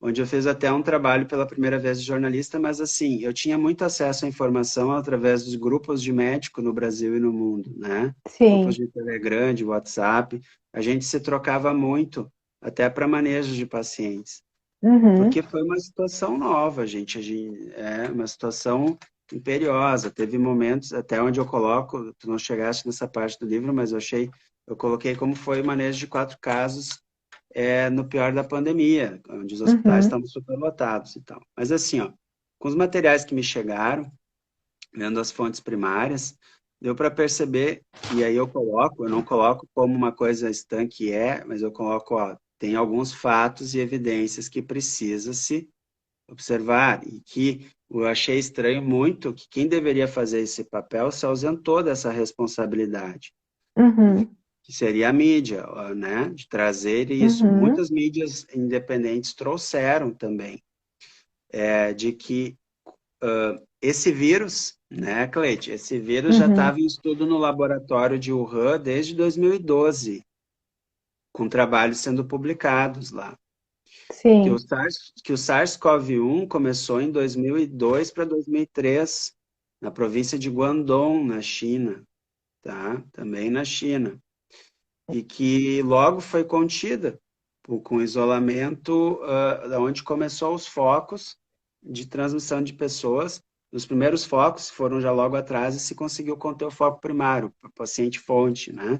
onde eu fiz até um trabalho pela primeira vez de jornalista, mas assim, eu tinha muito acesso à informação através dos grupos de médico no Brasil e no mundo, né? Grupos sim, de Telegram, de WhatsApp, a gente se trocava muito, até para manejo de pacientes, uhum, porque foi uma situação nova, é uma situação imperiosa. Teve momentos, até onde eu coloco, tu não chegaste nessa parte do livro, mas eu coloquei como foi o manejo de 4 casos no pior da pandemia, onde os hospitais Uhum. estavam superlotados e tal. Mas assim, ó, com os materiais que me chegaram, vendo as fontes primárias, deu para perceber, e aí eu não coloco como uma coisa estanque mas eu coloco, ó, tem alguns fatos e evidências que precisa se observar, e que eu achei estranho muito que quem deveria fazer esse papel se ausentou dessa responsabilidade, Uhum. que seria a mídia, ó, né, de trazer isso. Uhum. Muitas mídias independentes trouxeram também, de que esse vírus, né, Cleide, esse vírus já Uhum. estava em estudo no laboratório de Wuhan desde 2012, com trabalhos sendo publicados lá. Sim. Que o SARS-CoV-1 começou em 2002 para 2003, na província de Guangdong, na China, tá? Também na China. E que logo foi contida com isolamento, onde começou os focos de transmissão de pessoas. Os primeiros focos foram já logo atrás e se conseguiu conter o foco primário, o paciente fonte, né?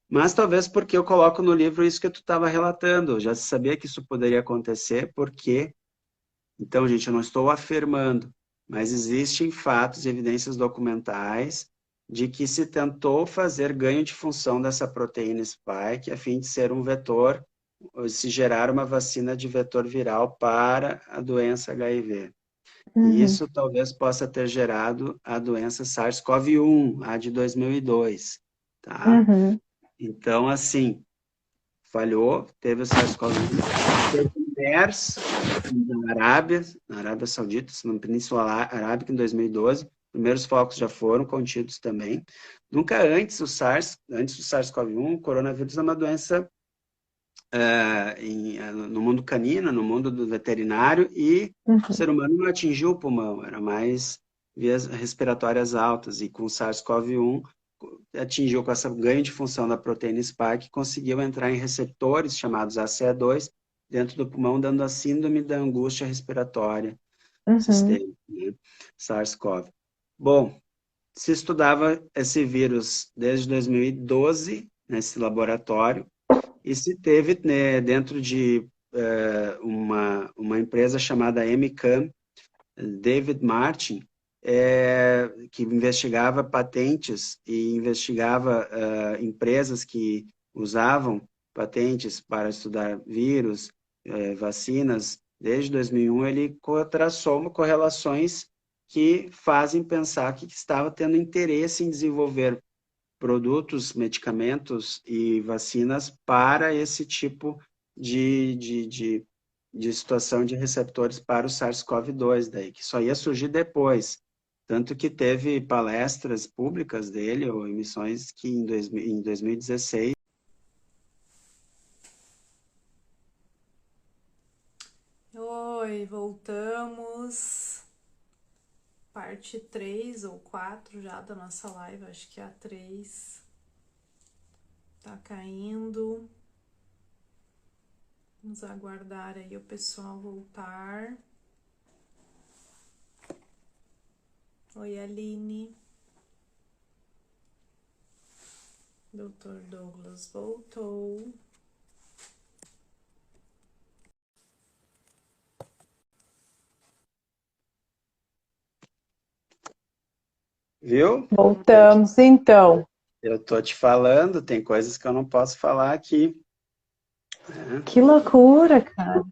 Mas talvez porque eu coloco no livro isso que tu estava relatando, já se sabia que isso poderia acontecer, porque, então, gente, eu não estou afirmando, mas existem fatos e evidências documentais de que se tentou fazer ganho de função dessa proteína spike a fim de ser um vetor, se gerar uma vacina de vetor viral para a doença HIV. E Uhum. isso talvez possa ter gerado a doença SARS-CoV-1, a de 2002, tá? Uhum. Então, assim, falhou, teve o SARS-CoV-1, teve o MERS na Arábia Saudita, na Península Arábica, em 2012. Primeiros focos já foram contidos também. Nunca antes antes do SARS-CoV-1, o coronavírus é uma doença no mundo canino, no mundo do veterinário, e o Uhum. ser humano não atingiu o pulmão, era mais vias respiratórias altas, e com o SARS-CoV-1 atingiu com essa ganho de função da proteína spike, conseguiu entrar em receptores chamados ACE2 dentro do pulmão, dando a síndrome da angústia respiratória Uhum. sistêmica, né? SARS-CoV. Bom, se estudava esse vírus desde 2012 nesse laboratório, e se teve, né, dentro de uma empresa chamada MCAM, David Martin, que investigava patentes e investigava empresas que usavam patentes para estudar vírus, vacinas. Desde 2001, ele traçou correlações que fazem pensar que estava tendo interesse em desenvolver produtos, medicamentos e vacinas para esse tipo de situação de receptores para o SARS-CoV-2, daí, que só ia surgir depois. Tanto que teve palestras públicas dele, ou emissões, que em 2016. Oi, voltamos. Parte 3 ou 4 já da nossa live, acho que é a 3. Tá caindo. Vamos aguardar aí o pessoal voltar. Oi, Aline. Dr. Douglas voltou. Viu? Voltamos então. Eu tô te falando, tem coisas que eu não posso falar aqui, né? Que loucura, cara.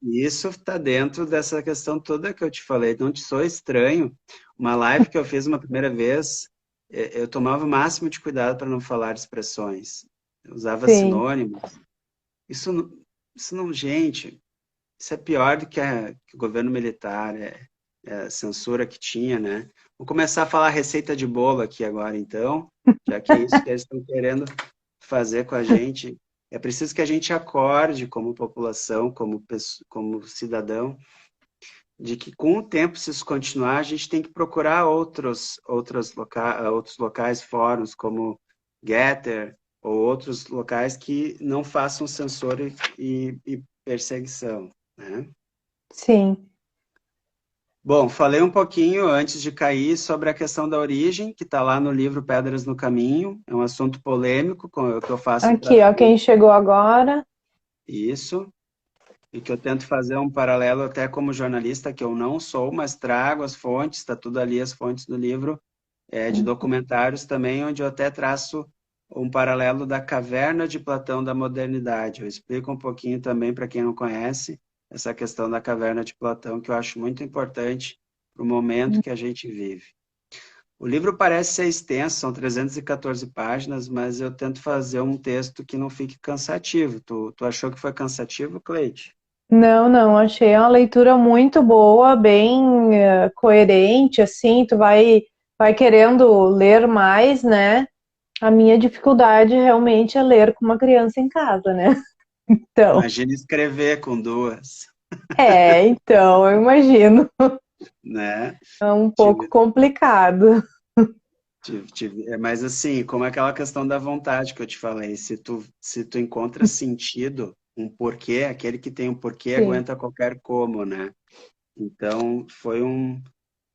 Isso está dentro dessa questão toda que eu te falei. Não te sou estranho. Uma live que eu fiz uma primeira vez, eu tomava o máximo de cuidado para não falar expressões. Eu usava Sim. sinônimos. Isso não, gente, isso é pior do que o governo militar, a censura que tinha, né? Vou começar a falar receita de bolo aqui agora, então, já que é isso que eles estão querendo fazer com a gente. É preciso que a gente acorde como população, como cidadão, de que com o tempo, se isso continuar, a gente tem que procurar outros locais, fóruns, como Getter, ou outros locais que não façam censura e perseguição, né? Sim. Bom, falei um pouquinho antes de cair sobre a questão da origem, que está lá no livro Pedras no Caminho. É um assunto polêmico que eu faço um Aqui, ó, tratamento quem chegou agora. isso, e que eu tento fazer um paralelo até como jornalista, que eu não sou, mas trago as fontes, está tudo ali, as fontes do livro, de documentários também, onde eu até traço um paralelo da caverna de Platão da modernidade. Eu explico um pouquinho também para quem não conhece essa questão da caverna de Platão, que eu acho muito importante para o momento que a gente vive. O livro parece ser extenso, são 314 páginas, mas eu tento fazer um texto que não fique cansativo. Tu achou que foi cansativo, Cleide? Não, não, achei uma leitura muito boa, bem coerente, assim, vai querendo ler mais, né? A minha dificuldade realmente é ler com uma criança em casa, né? Então, Imagina escrever com duas, então, eu imagino, né? é um pouco Tive, complicado. mas assim, como aquela questão da vontade que eu te falei, se tu encontra sentido, um porquê, aquele que tem um porquê Sim. aguenta qualquer como, né? Então,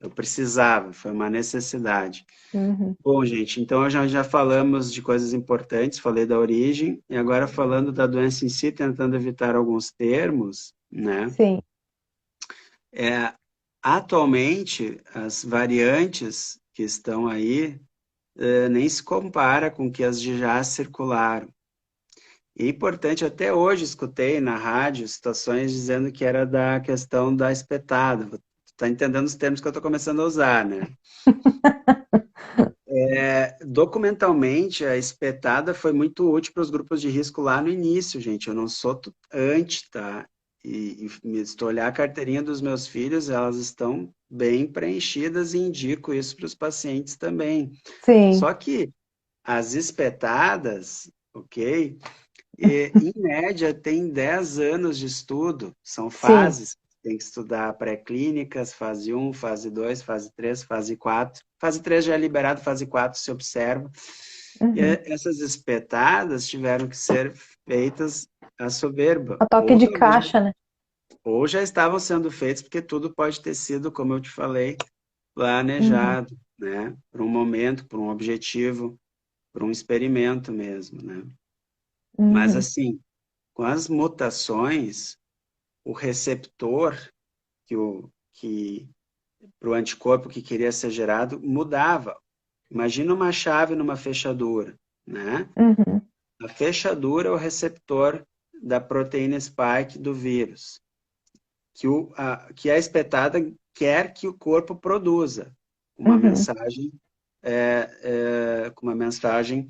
eu precisava, foi uma necessidade. Uhum. Bom, gente, então já falamos de coisas importantes, falei da origem, e agora falando da doença em si, tentando evitar alguns termos, né? Sim, É, atualmente, as variantes que estão aí nem se compara com que as de já circularam. E é importante, até hoje escutei na rádio situações dizendo que era da questão da espetada. Tu tá entendendo os termos que eu estou começando a usar, né? Documentalmente, a espetada foi muito útil para os grupos de risco lá no início, gente. Eu não sou anti, tá? Se tu olhar a carteirinha dos meus filhos, elas estão bem preenchidas e indico isso para os pacientes também. sim, Só que as espetadas, ok? Em média, tem 10 anos de estudo, são sim. fases. Tem que estudar pré-clínicas, fase um, fase 2, fase 3, fase 4. Fase 3 já é liberado, fase 4 se observa. E Uhum. essas espetadas tiveram que ser feitas à soberba, A toque de caixa, né? ou já estavam sendo feitas, porque tudo pode ter sido, como eu te falei, Uhum. planejado, né? Por um momento, por um objetivo, por um experimento mesmo, né? Mas Uhum. assim, com as mutações, o receptor que para o anticorpo que queria ser gerado mudava. Imagina uma chave numa fechadura, né? Uhum. A fechadura é o receptor da proteína spike do vírus, que a espetada quer que o corpo produza uma Uhum. mensagem, com uma mensagem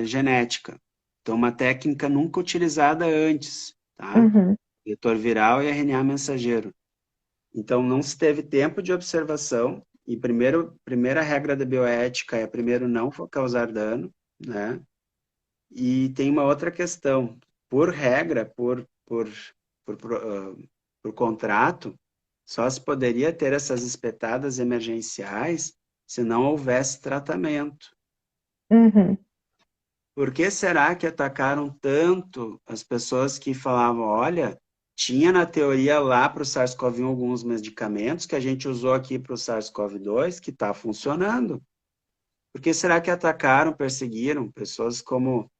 genética. Então, uma técnica nunca utilizada antes, tá? Uhum. Vetor viral e RNA mensageiro. Então, não se teve tempo de observação, e primeira regra da bioética é primeiro não causar dano, né? E tem uma outra questão, por regra, por contrato, só se poderia ter essas espetadas emergenciais se não houvesse tratamento. Uhum. Por que será que atacaram tanto as pessoas que falavam, olha, tinha na teoria lá para o SARS-CoV-1 alguns medicamentos que a gente usou aqui para o SARS-CoV-2 que está funcionando? Por que será que atacaram, perseguiram pessoas como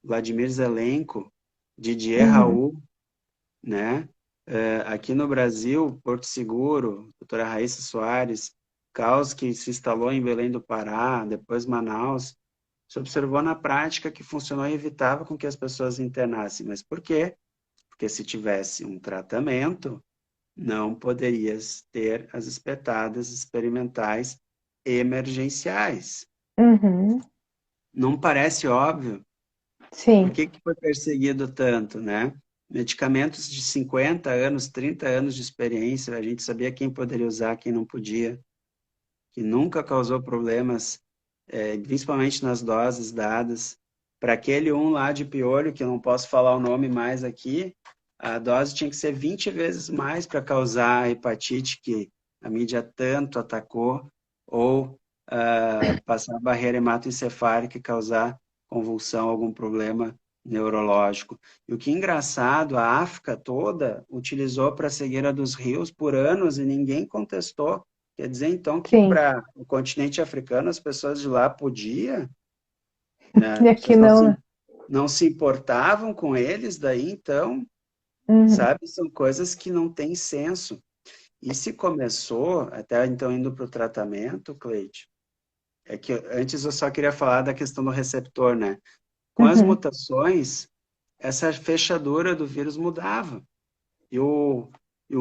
Vladimir Zelenko, Didier Uhum. Raoult, né? Aqui no Brasil, Porto Seguro, doutora Raíssa Soares, caos que se instalou em Belém do Pará, depois Manaus, se observou na prática que funcionou e evitava com que as pessoas internassem. Mas por quê? Porque se tivesse um tratamento, não poderias ter as espetadas experimentais emergenciais. Uhum. Não parece óbvio? Por Sim. que foi perseguido tanto, né? Medicamentos de 50 anos, 30 anos de experiência, a gente sabia quem poderia usar, quem não podia, que nunca causou problemas, principalmente nas doses dadas. Para aquele um lá de piolho, que eu não posso falar o nome mais aqui, a dose tinha que ser 20 vezes mais para causar a hepatite que a mídia tanto atacou, ou passar a barreira hematoencefálica e causar convulsão, algum problema neurológico. E o que é engraçado, a África toda utilizou para a cegueira dos rios por anos e ninguém contestou. Quer dizer, então, que Sim. para o continente africano as pessoas de lá podiam, né? E As aqui pessoas não, né? não se importavam com eles, daí então, Uhum. sabe, são coisas que não têm senso. E se começou, até então indo para o tratamento, Cleide, é que antes eu só queria falar da questão do receptor, né? Com as Uhum. mutações, essa fechadura do vírus mudava. E o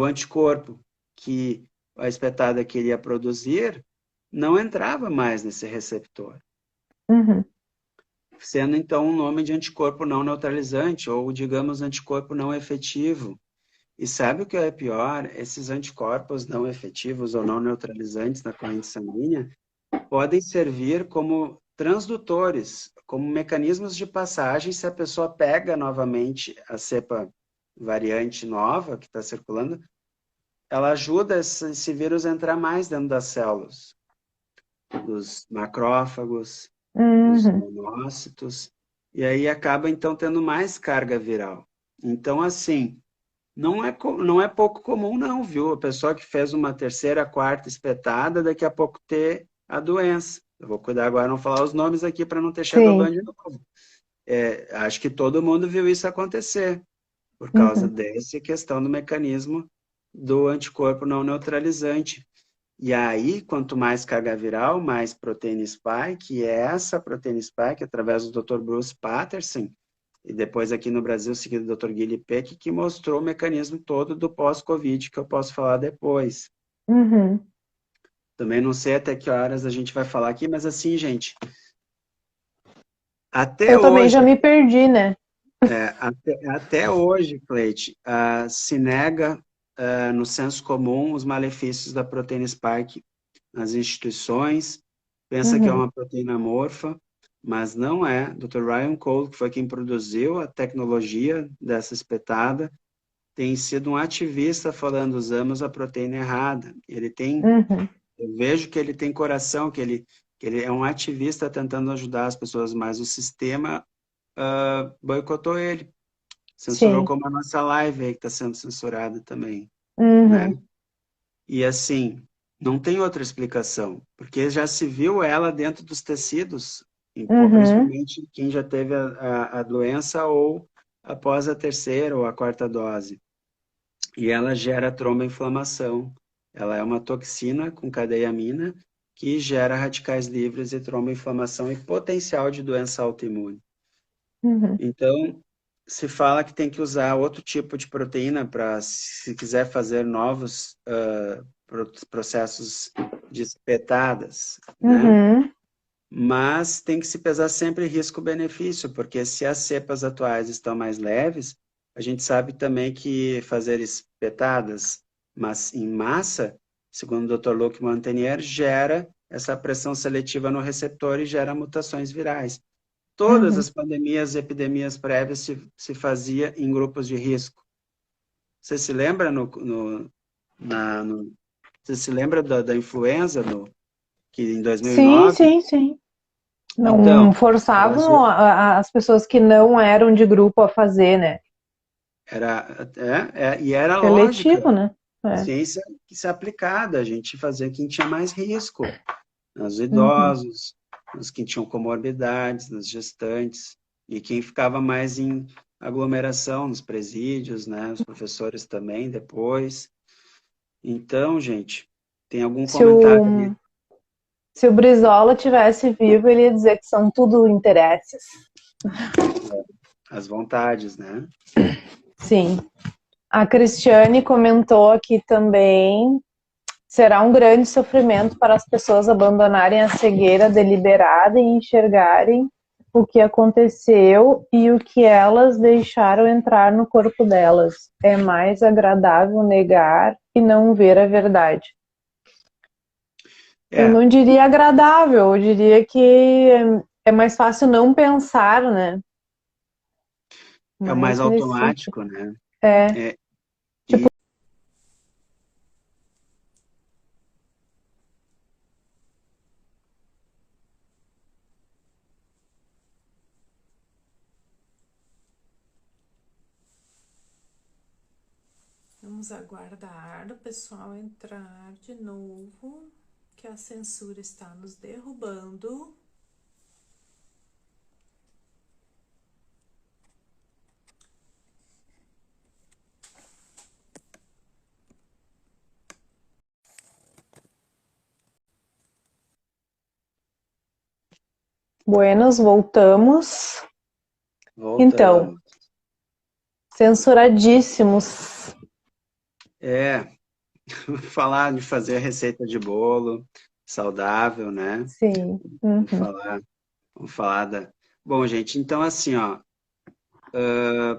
anticorpo que a espetada queria produzir não entrava mais nesse receptor, Uhum. sendo então um nome de anticorpo não neutralizante, ou digamos anticorpo não efetivo. E sabe o que é pior? Esses anticorpos não efetivos ou não neutralizantes na corrente sanguínea podem servir como transdutores, como mecanismos de passagem se a pessoa pega novamente a cepa variante nova que está circulando, ela ajuda esse vírus a entrar mais dentro das células, dos macrófagos, dos Uhum. monócitos, e aí acaba então tendo mais carga viral. Então, assim, não é pouco comum não, viu? A pessoa que fez uma terceira, quarta espetada, daqui a pouco ter a doença. Eu vou cuidar agora não falar os nomes aqui para não ter Sim. Shadowban de novo. Acho que todo mundo viu isso acontecer, por causa Uhum. dessa questão do mecanismo do anticorpo não neutralizante. E aí, quanto mais carga viral, mais proteína spike, e essa proteína spike, através do Dr. Bruce Patterson, e depois aqui no Brasil, seguido do Dr. Guilherme Peck, que mostrou o mecanismo todo do pós-Covid, que eu posso falar depois. Uhum. Também não sei até que horas a gente vai falar aqui, mas assim, gente, até Eu também já hoje, me perdi, né? até hoje, Cleide, se nega no senso comum os malefícios da proteína spike nas instituições, pensa que é Uhum. uma proteína amorfa, mas não é. Dr. Ryan Cole, que foi quem produziu a tecnologia dessa espetada, tem sido um ativista falando usamos a proteína errada. Ele tem, Uhum. eu vejo que ele tem coração, que ele é um ativista tentando ajudar as pessoas, mas o sistema boicotou ele. Censurou Sim. como a nossa live aí que está sendo censurada também, né? Uhum. E assim, não tem outra explicação, porque já se viu ela dentro dos tecidos, Uhum. principalmente quem já teve a doença ou após a terceira ou a quarta dose. E ela gera tromboinflamação. Ela é uma toxina com cadeia amina que gera radicais livres e tromboinflamação e potencial de doença autoimune. Uhum. Então, se fala que tem que usar outro tipo de proteína para, se quiser fazer novos processos de espetadas, né? Uhum. Mas tem que se pesar sempre risco-benefício, porque se as cepas atuais estão mais leves, a gente sabe também que fazer espetadas, mas em massa, segundo o Dr. Luc Montagnier, gera essa pressão seletiva no receptor e gera mutações virais. Todas Uhum. as pandemias e epidemias prévias se fazia em grupos de risco. Você se lembra você se lembra da influenza que em Sim, 2009? sim, sim. Então, Não o forçavam Brasil as pessoas que não eram de grupo a fazer, né? e era lógica, Seletivo, né? É. ciência que se aplicada, a gente fazia quem tinha mais risco, nos Uhum. idosos, nos que tinham comorbidades, nos gestantes, e quem ficava mais em aglomeração, nos presídios, né? Os professores também depois. Então, gente, tem algum Se comentário ali? o, se o Brizola tivesse vivo, ele ia dizer que são tudo interesses. As vontades, né? Sim. A Cristiane comentou aqui também. Será um grande sofrimento para as pessoas abandonarem a cegueira deliberada e enxergarem o que aconteceu e o que elas deixaram entrar no corpo delas. É mais agradável negar e não ver a verdade. Eu É, não diria agradável, eu diria que é mais fácil não pensar, né? é o mais Mais nesse sentido. automático, né? É, É, tipo, Vamos aguardar o pessoal entrar de novo, que a censura está nos derrubando. Buenos, voltamos. Então, Voltamos. censuradíssimos. Falar de fazer receita de bolo saudável, né? Sim. Vamos falar da... Bom, gente, então assim, ó,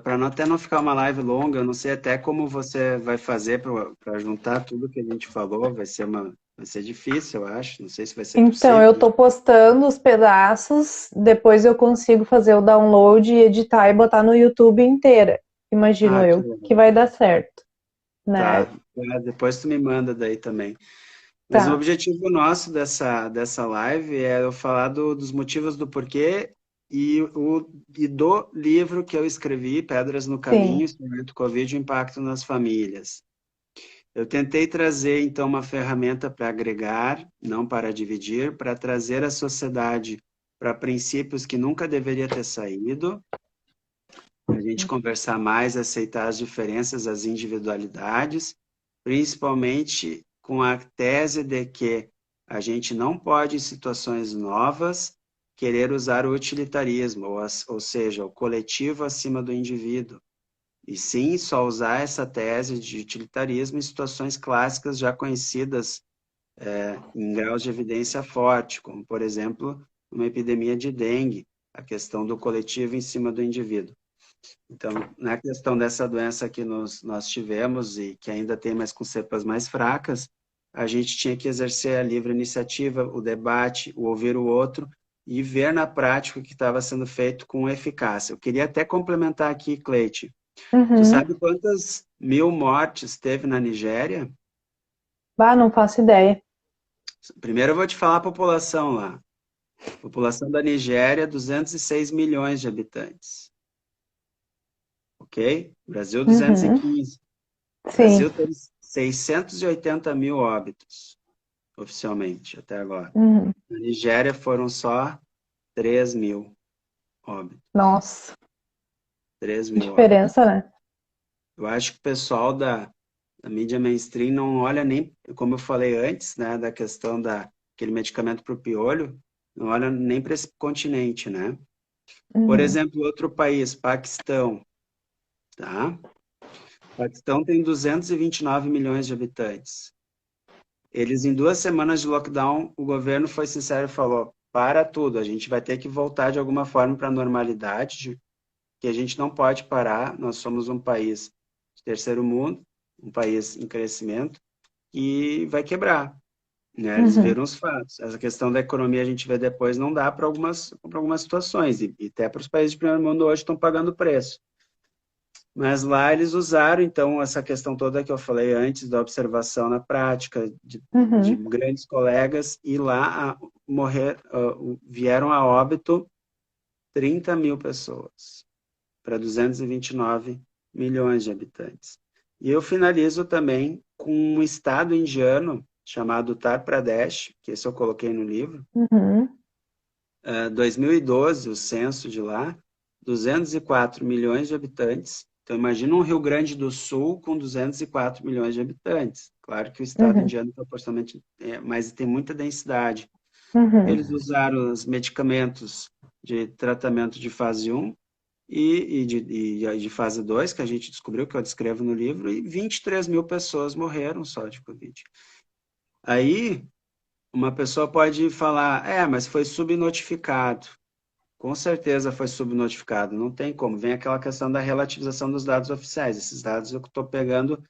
para até não ficar uma live longa, eu não sei até como você vai fazer para juntar tudo que a gente falou, vai ser difícil, eu acho, não sei se vai ser Então, eu possível. tô postando os pedaços, depois eu consigo fazer o download, editar e botar no YouTube inteira. Imagino Que eu legal. que vai dar certo, né? Tá, depois tu me manda daí também. Mas o Tá. objetivo nosso dessa live é eu falar dos motivos do porquê e do livro que eu escrevi, Pedras no Sim. Caminho, Experimento Covid e o Impacto nas Famílias. Eu tentei trazer, então, uma ferramenta para agregar, não para dividir, para trazer a sociedade para princípios que nunca deveria ter saído, a gente conversar mais, aceitar as diferenças, as individualidades, principalmente com a tese de que a gente não pode, em situações novas, querer usar o utilitarismo, ou seja, o coletivo acima do indivíduo. E sim, só usar essa tese de utilitarismo em situações clássicas já conhecidas em graus de evidência forte, como, por exemplo, uma epidemia de dengue, a questão do coletivo em cima do indivíduo. Então, na questão dessa doença que nós tivemos e que ainda tem, mas com cepas mais fracas, a gente tinha que exercer a livre iniciativa, o debate, o ouvir o outro e ver na prática o que estava sendo feito com eficácia. Eu queria até complementar aqui, Cleite. Tu Uhum. sabe quantas mil mortes teve na Nigéria? Bah, não faço ideia. Primeiro eu vou te falar a população lá. A população da Nigéria, 206 milhões de habitantes. Ok? Brasil, Uhum. 215. O Sim. Brasil tem 680 mil óbitos, oficialmente, até agora. Uhum. Na Nigéria foram só 3 mil óbitos. Nossa, 3 que mil óbitos. diferença, né? Eu acho que o pessoal da mídia mainstream não olha nem, como eu falei antes, né, da questão daquele medicamento para o piolho, não olha nem para esse continente, né? Por Uhum. exemplo, outro país, Paquistão, tá? Paquistão tem 229 milhões de habitantes. Eles, em 2 semanas de lockdown, o governo foi sincero e falou: para tudo, a gente vai ter que voltar de alguma forma para a normalidade, que a gente não pode parar. Nós somos um país de terceiro mundo, um país em crescimento, e vai quebrar. Né? Eles Uhum. viram os fatos. Essa questão da economia a gente vê depois, não dá para algumas situações, e até para os países de primeiro mundo hoje estão pagando preço. Mas lá eles usaram, então, essa questão toda que eu falei antes, da observação na prática, de Uhum. grandes colegas, e lá vieram a óbito 30 mil pessoas, para 229 milhões de habitantes. E eu finalizo também com um estado indiano chamado Uttar Pradesh, que esse eu coloquei no livro, Uhum. 2012, o censo de lá, 204 milhões de habitantes. Então, imagina um Rio Grande do Sul com 204 milhões de habitantes. Claro que o estado Uhum. indiano proporcionalmente mas tem muita densidade. Uhum. Eles usaram os medicamentos de tratamento de fase 1 e de fase 2, que a gente descobriu, que eu descrevo no livro, e 23 mil pessoas morreram só de Covid. Aí, uma pessoa pode falar, mas foi subnotificado. Com certeza foi subnotificado, não tem como. Vem aquela questão da relativização dos dados oficiais. Esses dados eu estou pegando,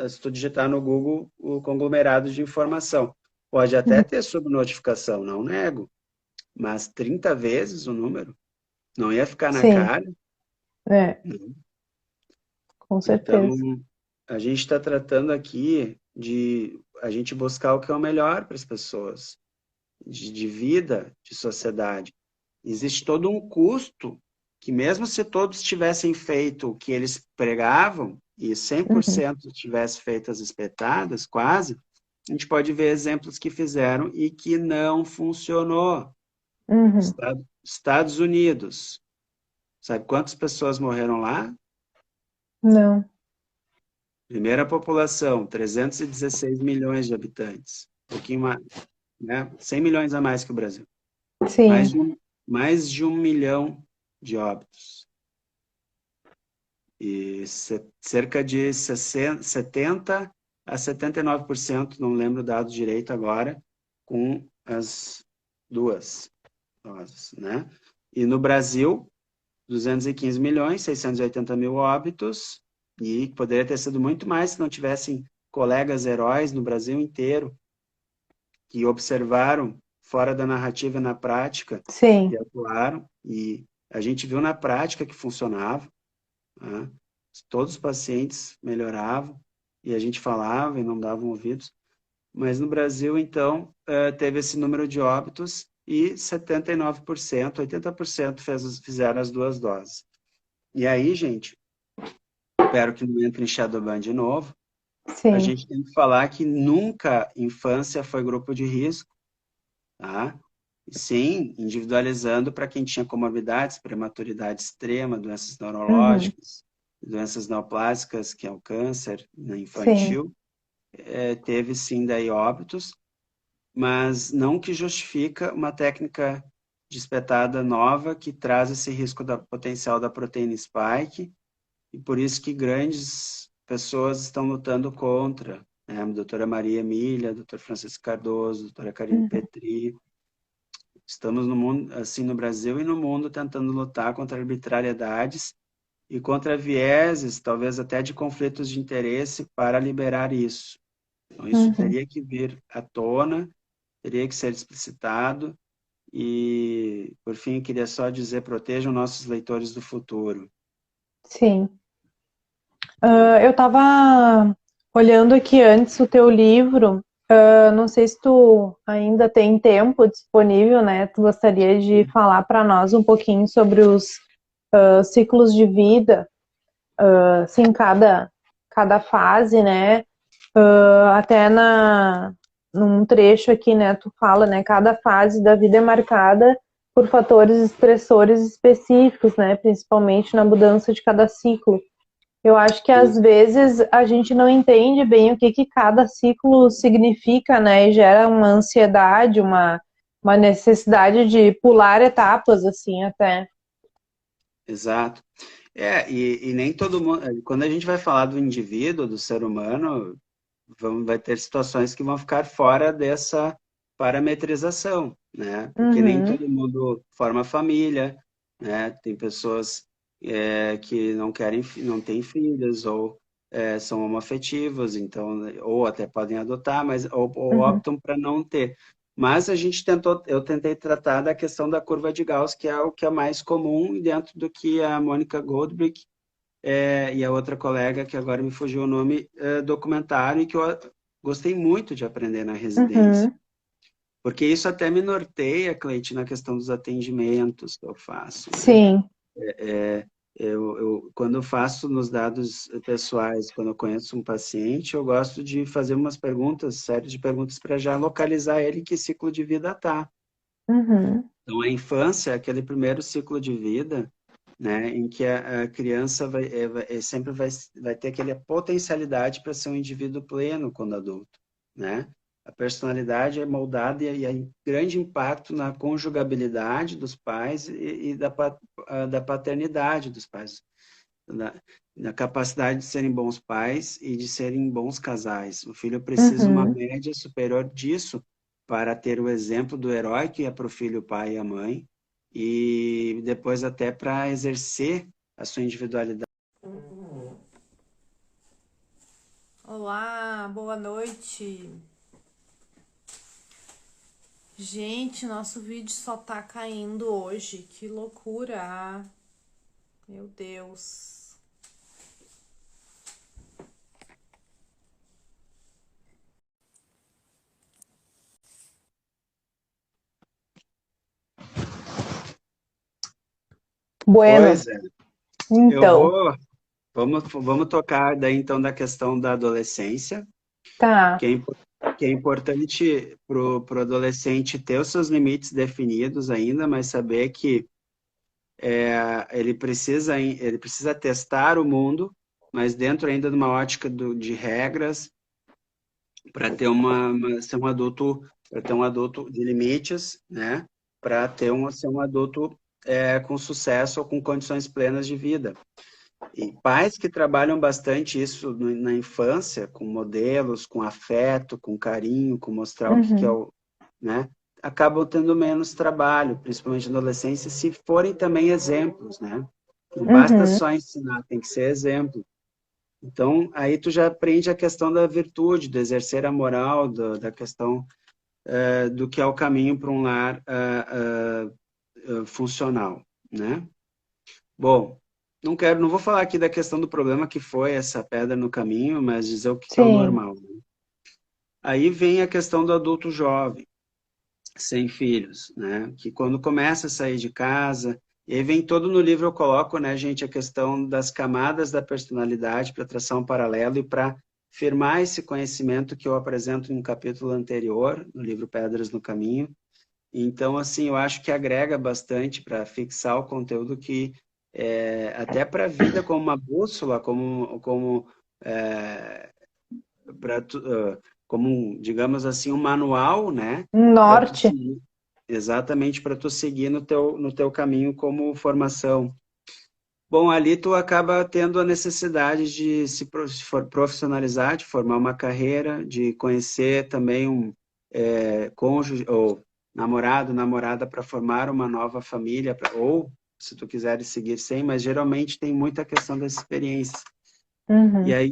se tu digitar no Google, o conglomerado de informação. Pode até Uhum. ter subnotificação, não nego, mas 30 vezes o número não ia ficar na Sim, cara. é, Né? com Então, certeza. a gente está tratando aqui de a gente buscar o que é o melhor para as pessoas, de vida, de sociedade. Existe todo um custo que, mesmo se todos tivessem feito o que eles pregavam, e 100% tivesse feito as espetadas, quase, a gente pode ver exemplos que fizeram e que não funcionou. Estados Unidos. Sabe quantas pessoas morreram lá? Não. Primeira população, 316 milhões de habitantes. Um pouquinho mais, né? 100 milhões a mais que o Brasil. Sim. Mais de 1 milhão de óbitos. E cerca de 70 a 79%, não lembro o dado direito agora, com as duas doses, né? E no Brasil, 215 milhões, 680 mil óbitos, e poderia ter sido muito mais se não tivessem colegas heróis no Brasil inteiro que observaram fora da narrativa e na prática, Sim. e atuaram, e a gente viu na prática que funcionava, né? Todos os pacientes melhoravam, e a gente falava e não davam ouvidos, mas no Brasil, então, teve esse número de óbitos e 79%, 80% fizeram as duas doses. E aí, gente, espero que não entre em Shadowban de novo, Sim. a gente tem que falar que nunca infância foi grupo de risco, tá? Sim, individualizando para quem tinha comorbidades, prematuridade extrema, doenças neurológicas, doenças neoplásicas, que é o câncer infantil, teve sim daí óbitos, mas não que justifica uma técnica de espetada nova que traz esse risco potencial da proteína spike, e por isso que grandes pessoas estão lutando contra, né? A doutora Maria Emília, a doutora Francisco Cardoso, a doutora Karine Petri. Estamos no mundo, assim, no Brasil e no mundo, tentando lutar contra arbitrariedades e contra vieses, talvez até de conflitos de interesse, para liberar isso. Então, isso teria que vir à tona, teria que ser explicitado. E, por fim, queria só dizer, protejam nossos leitores do futuro. Sim. Eu estava olhando aqui antes o teu livro, não sei se tu ainda tem tempo disponível, né? Tu gostaria de falar para nós um pouquinho sobre os ciclos de vida, assim, cada fase, né? Até num trecho aqui, né? Tu fala, né? Cada fase da vida é marcada por fatores estressores específicos, né? Principalmente na mudança de cada ciclo. Eu acho que às vezes a gente não entende bem o que cada ciclo significa, né? E gera uma ansiedade, uma necessidade de pular etapas, assim, até. Exato. E nem todo mundo... Quando a gente vai falar do indivíduo, do ser humano, vai ter situações que vão ficar fora dessa parametrização, né? Porque nem todo mundo forma família, né? Tem pessoas que não têm filhos, ou são homoafetivos, então, ou até podem adotar, mas ou optam para não ter. Mas eu tentei tratar da questão da curva de Gauss, que é o que é mais comum dentro do que a Mônica Goldbrick e a outra colega, que agora me fugiu o nome, documentaram, e que eu gostei muito de aprender na residência. Porque isso até me norteia, Cleide, na questão dos atendimentos que eu faço. Né? Sim. Quando eu faço nos dados pessoais, quando eu conheço um paciente, eu gosto de fazer umas perguntas, série de perguntas, para já localizar ele em que ciclo de vida está. Então, a infância é aquele primeiro ciclo de vida, né, em que a criança sempre vai ter aquela potencialidade para ser um indivíduo pleno quando adulto, né? A personalidade é moldada e há grande impacto na conjugabilidade dos pais e da paternidade dos pais, na capacidade de serem bons pais e de serem bons casais. O filho precisa uma média superior disso para ter o exemplo do herói que é para o filho, o pai e a mãe, e depois até para exercer a sua individualidade. Olá, boa noite. Gente, nosso vídeo só tá caindo hoje. Que loucura! Meu Deus. Bueno. Pois é. Então. Vamos tocar daí então da questão da adolescência, Tá. que é importante para o adolescente ter os seus limites definidos ainda, mas saber que ele precisa testar o mundo, mas dentro ainda de uma ótica de regras, para ter ser um adulto, para ter um adulto de limites, né? Para ser um adulto com sucesso ou com condições plenas de vida. E pais que trabalham bastante isso na infância, com modelos, com afeto, com carinho, com mostrar o que é o, né? Acabam tendo menos trabalho, principalmente na adolescência, se forem também exemplos, né? Não basta só ensinar, tem que ser exemplo. Então, aí tu já aprende a questão da virtude, do exercer a moral, da questão do que é o caminho para um lar funcional, né? Bom, não vou falar aqui da questão do problema que foi essa pedra no caminho, mas dizer o que é o Sim. normal. Aí vem a questão do adulto jovem, sem filhos, né? Que quando começa a sair de casa, e aí vem todo no livro eu coloco, né, gente, a questão das camadas da personalidade para traçar um paralelo e para firmar esse conhecimento que eu apresento em um capítulo anterior, no livro Pedras no Caminho. Então, assim, eu acho que agrega bastante para fixar o conteúdo que até para a vida como uma bússola, como, digamos assim, um manual, né? Um Para tu norte. seguir, exatamente para tu seguir no teu caminho como formação. Bom, ali tu acaba tendo a necessidade de se profissionalizar, de formar uma carreira, de conhecer também um cônjuge ou namorado, namorada para formar uma nova família, ou se tu quiseres seguir sem, mas geralmente tem muita questão das experiências. E aí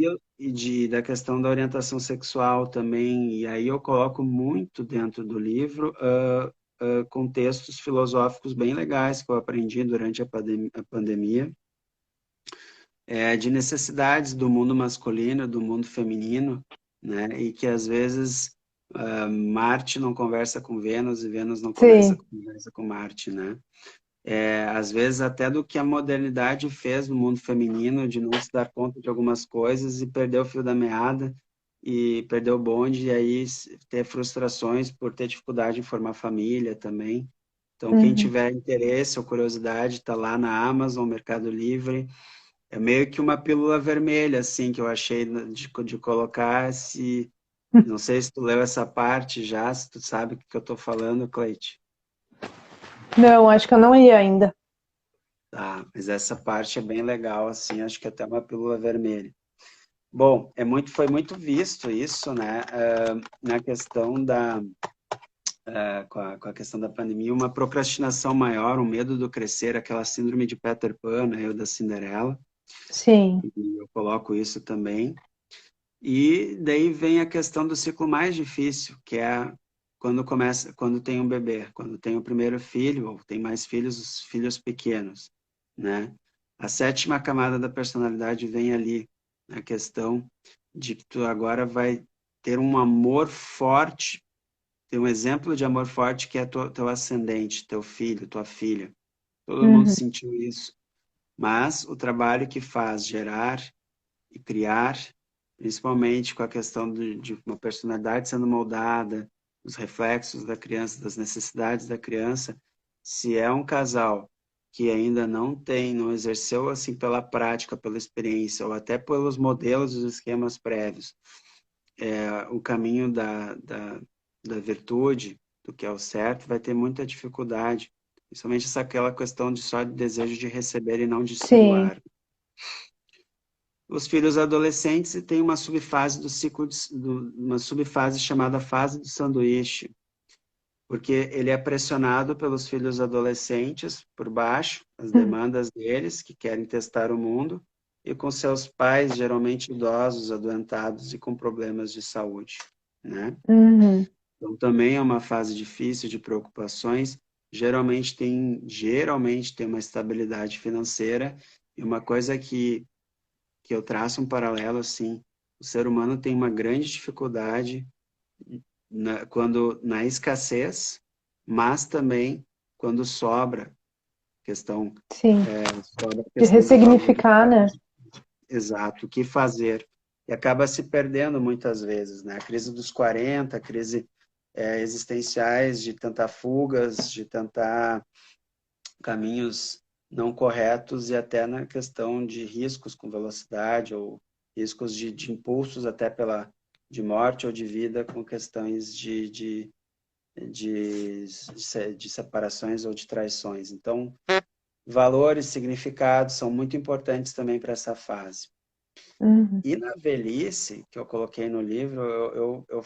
da questão da orientação sexual também, e aí eu coloco muito dentro do livro contextos filosóficos bem legais que eu aprendi durante a pandemia, de necessidades do mundo masculino, do mundo feminino, né? E que às vezes Marte não conversa com Vênus e Vênus não conversa Sim. com Marte, né? Às vezes até do que a modernidade fez no mundo feminino, de não se dar conta de algumas coisas e perder o fio da meada e perder o bonde e aí ter frustrações por ter dificuldade em formar família também. Então, quem tiver interesse ou curiosidade, está lá na Amazon, Mercado Livre. É meio que uma pílula vermelha, assim, que eu achei de colocar. Não sei se tu leu essa parte já, se tu sabe o que eu estou falando, Cleide. Não, acho que eu não ia ainda. Tá, mas essa parte é bem legal, assim, acho que até uma pílula vermelha. Bom, foi muito visto isso, né, na questão com a questão da pandemia, uma procrastinação maior, um medo do crescer, aquela síndrome de Peter Pan, né, ou da Cinderela, Sim. e eu coloco isso também. E daí vem a questão do ciclo mais difícil, que é quando tem um bebê, quando tem o primeiro filho, ou tem mais filhos, os filhos pequenos, né? A sétima camada da personalidade vem ali, a questão de que tu agora vai ter um amor forte, ter um exemplo de amor forte que é teu ascendente, teu filho, tua filha. Todo mundo sentiu isso. Mas o trabalho que faz gerar e criar, principalmente com a questão de uma personalidade sendo moldada, os reflexos da criança, das necessidades da criança, se é um casal que ainda não exerceu assim pela prática, pela experiência, ou até pelos modelos e esquemas prévios, o caminho da virtude, do que é o certo, vai ter muita dificuldade, principalmente aquela questão de só de desejo de receber e não de se Sim. doar. Os filhos adolescentes têm uma subfase do ciclo, uma subfase chamada fase do sanduíche, porque ele é pressionado pelos filhos adolescentes por baixo, as demandas deles, que querem testar o mundo, e com seus pais, geralmente idosos, adoentados e com problemas de saúde, né? Então também é uma fase difícil de preocupações, geralmente tem uma estabilidade financeira, e uma coisa que eu traço um paralelo assim, o ser humano tem uma grande dificuldade na escassez, mas também quando sobra, Sim. sobra a De questão do valor. ressignificar, né? exato, o que fazer. E acaba se perdendo muitas vezes, né? A crise dos 40, a crise existenciais de tentar fugas, de tentar caminhos não corretos e até na questão de riscos com velocidade ou riscos de impulsos até de morte ou de vida com questões de separações ou de traições. Então, valores, significados são muito importantes também para essa fase. Uhum. E na velhice, que eu coloquei no livro, eu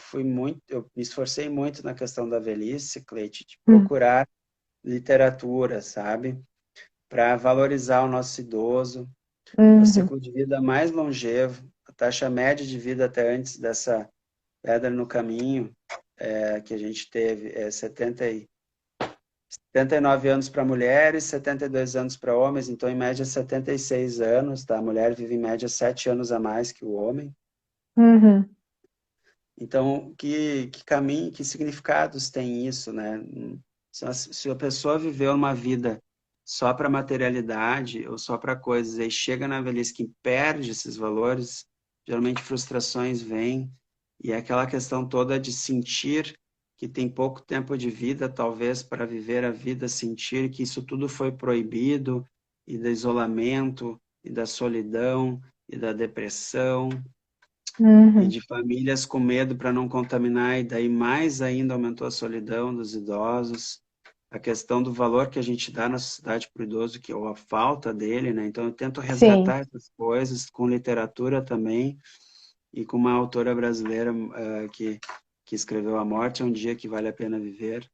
me esforcei muito na questão da velhice, Cleide, de procurar literatura, sabe? Para valorizar o nosso idoso, o ciclo de vida mais longevo, a taxa média de vida até antes dessa pedra no caminho que a gente teve 79 anos para mulheres, 72 anos para homens, então em média 76 anos, tá? A mulher vive em média 7 anos a mais que o homem. Uhum. Então, que caminho, que significados tem isso, né? Se a pessoa viveu uma vida só para materialidade ou só para coisas, aí chega na velhice que perde esses valores, geralmente frustrações vêm, e é aquela questão toda de sentir que tem pouco tempo de vida, talvez, para viver a vida, sentir que isso tudo foi proibido, e do isolamento, e da solidão, e da depressão, e de famílias com medo para não contaminar, e daí mais ainda aumentou a solidão dos idosos, a questão do valor que a gente dá na sociedade para o idoso, ou a falta dele, né? Então eu tento resgatar essas coisas com literatura também, e com uma autora brasileira que escreveu A Morte é um Dia que Vale a Pena Viver,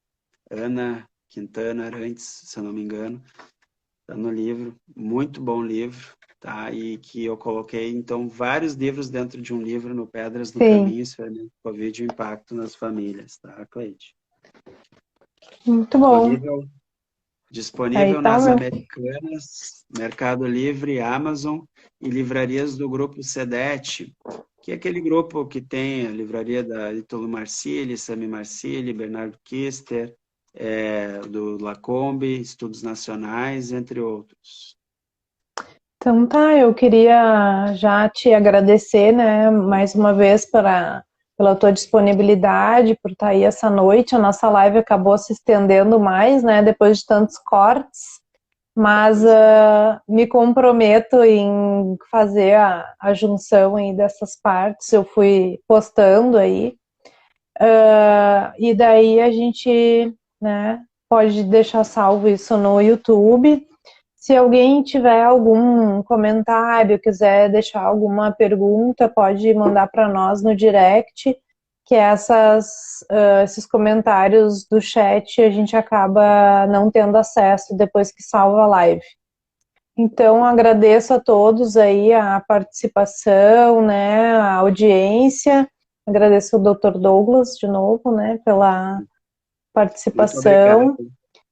Ana Quintana Arantes, se eu não me engano, está no livro, muito bom livro, tá? E que eu coloquei, então, vários livros dentro de um livro no Pedras no Caminho, Experimento Covid e o Impacto nas Famílias, tá, Cleide? Muito bom. Disponível nas Americanas, Mercado Livre, Amazon e livrarias do grupo SEDET, que é aquele grupo que tem a livraria da Ítalo Marcilli, Sami Marcilli, Bernardo Kister, do Lacombe, Estudos Nacionais, entre outros. Então tá, eu queria já te agradecer, né, mais uma vez pela tua disponibilidade, por estar aí essa noite. A nossa live acabou se estendendo mais, né, depois de tantos cortes, mas me comprometo em fazer a junção aí dessas partes. Eu fui postando aí, e daí a gente, né, pode deixar salvo isso no YouTube. Se alguém tiver algum comentário, quiser deixar alguma pergunta, pode mandar para nós no direct, que esses comentários do chat a gente acaba não tendo acesso depois que salva a live. Então, agradeço a todos aí a participação, né, a audiência. Agradeço ao Dr. Douglas de novo, né, pela participação.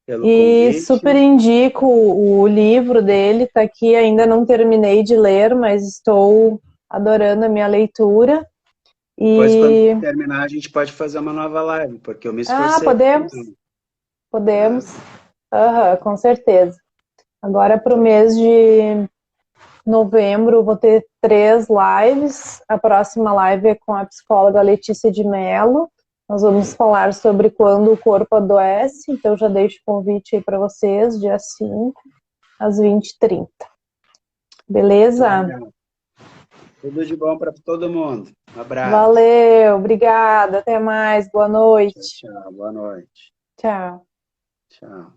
E convite. Super indico o livro dele, tá aqui, ainda não terminei de ler, mas estou adorando a minha leitura. Depois, quando terminar, a gente pode fazer uma nova live, porque eu me esforcei. Podemos. Com certeza. Agora, para o mês de novembro, vou ter 3 lives. A próxima live é com a psicóloga Letícia de Mello. Nós vamos falar sobre quando o corpo adoece, então já deixo o convite aí para vocês, dia 5, às 20h30. Beleza? Tudo de bom para todo mundo. Um abraço. Valeu, obrigada, até mais, boa noite. Tchau, boa noite. Tchau. Tchau.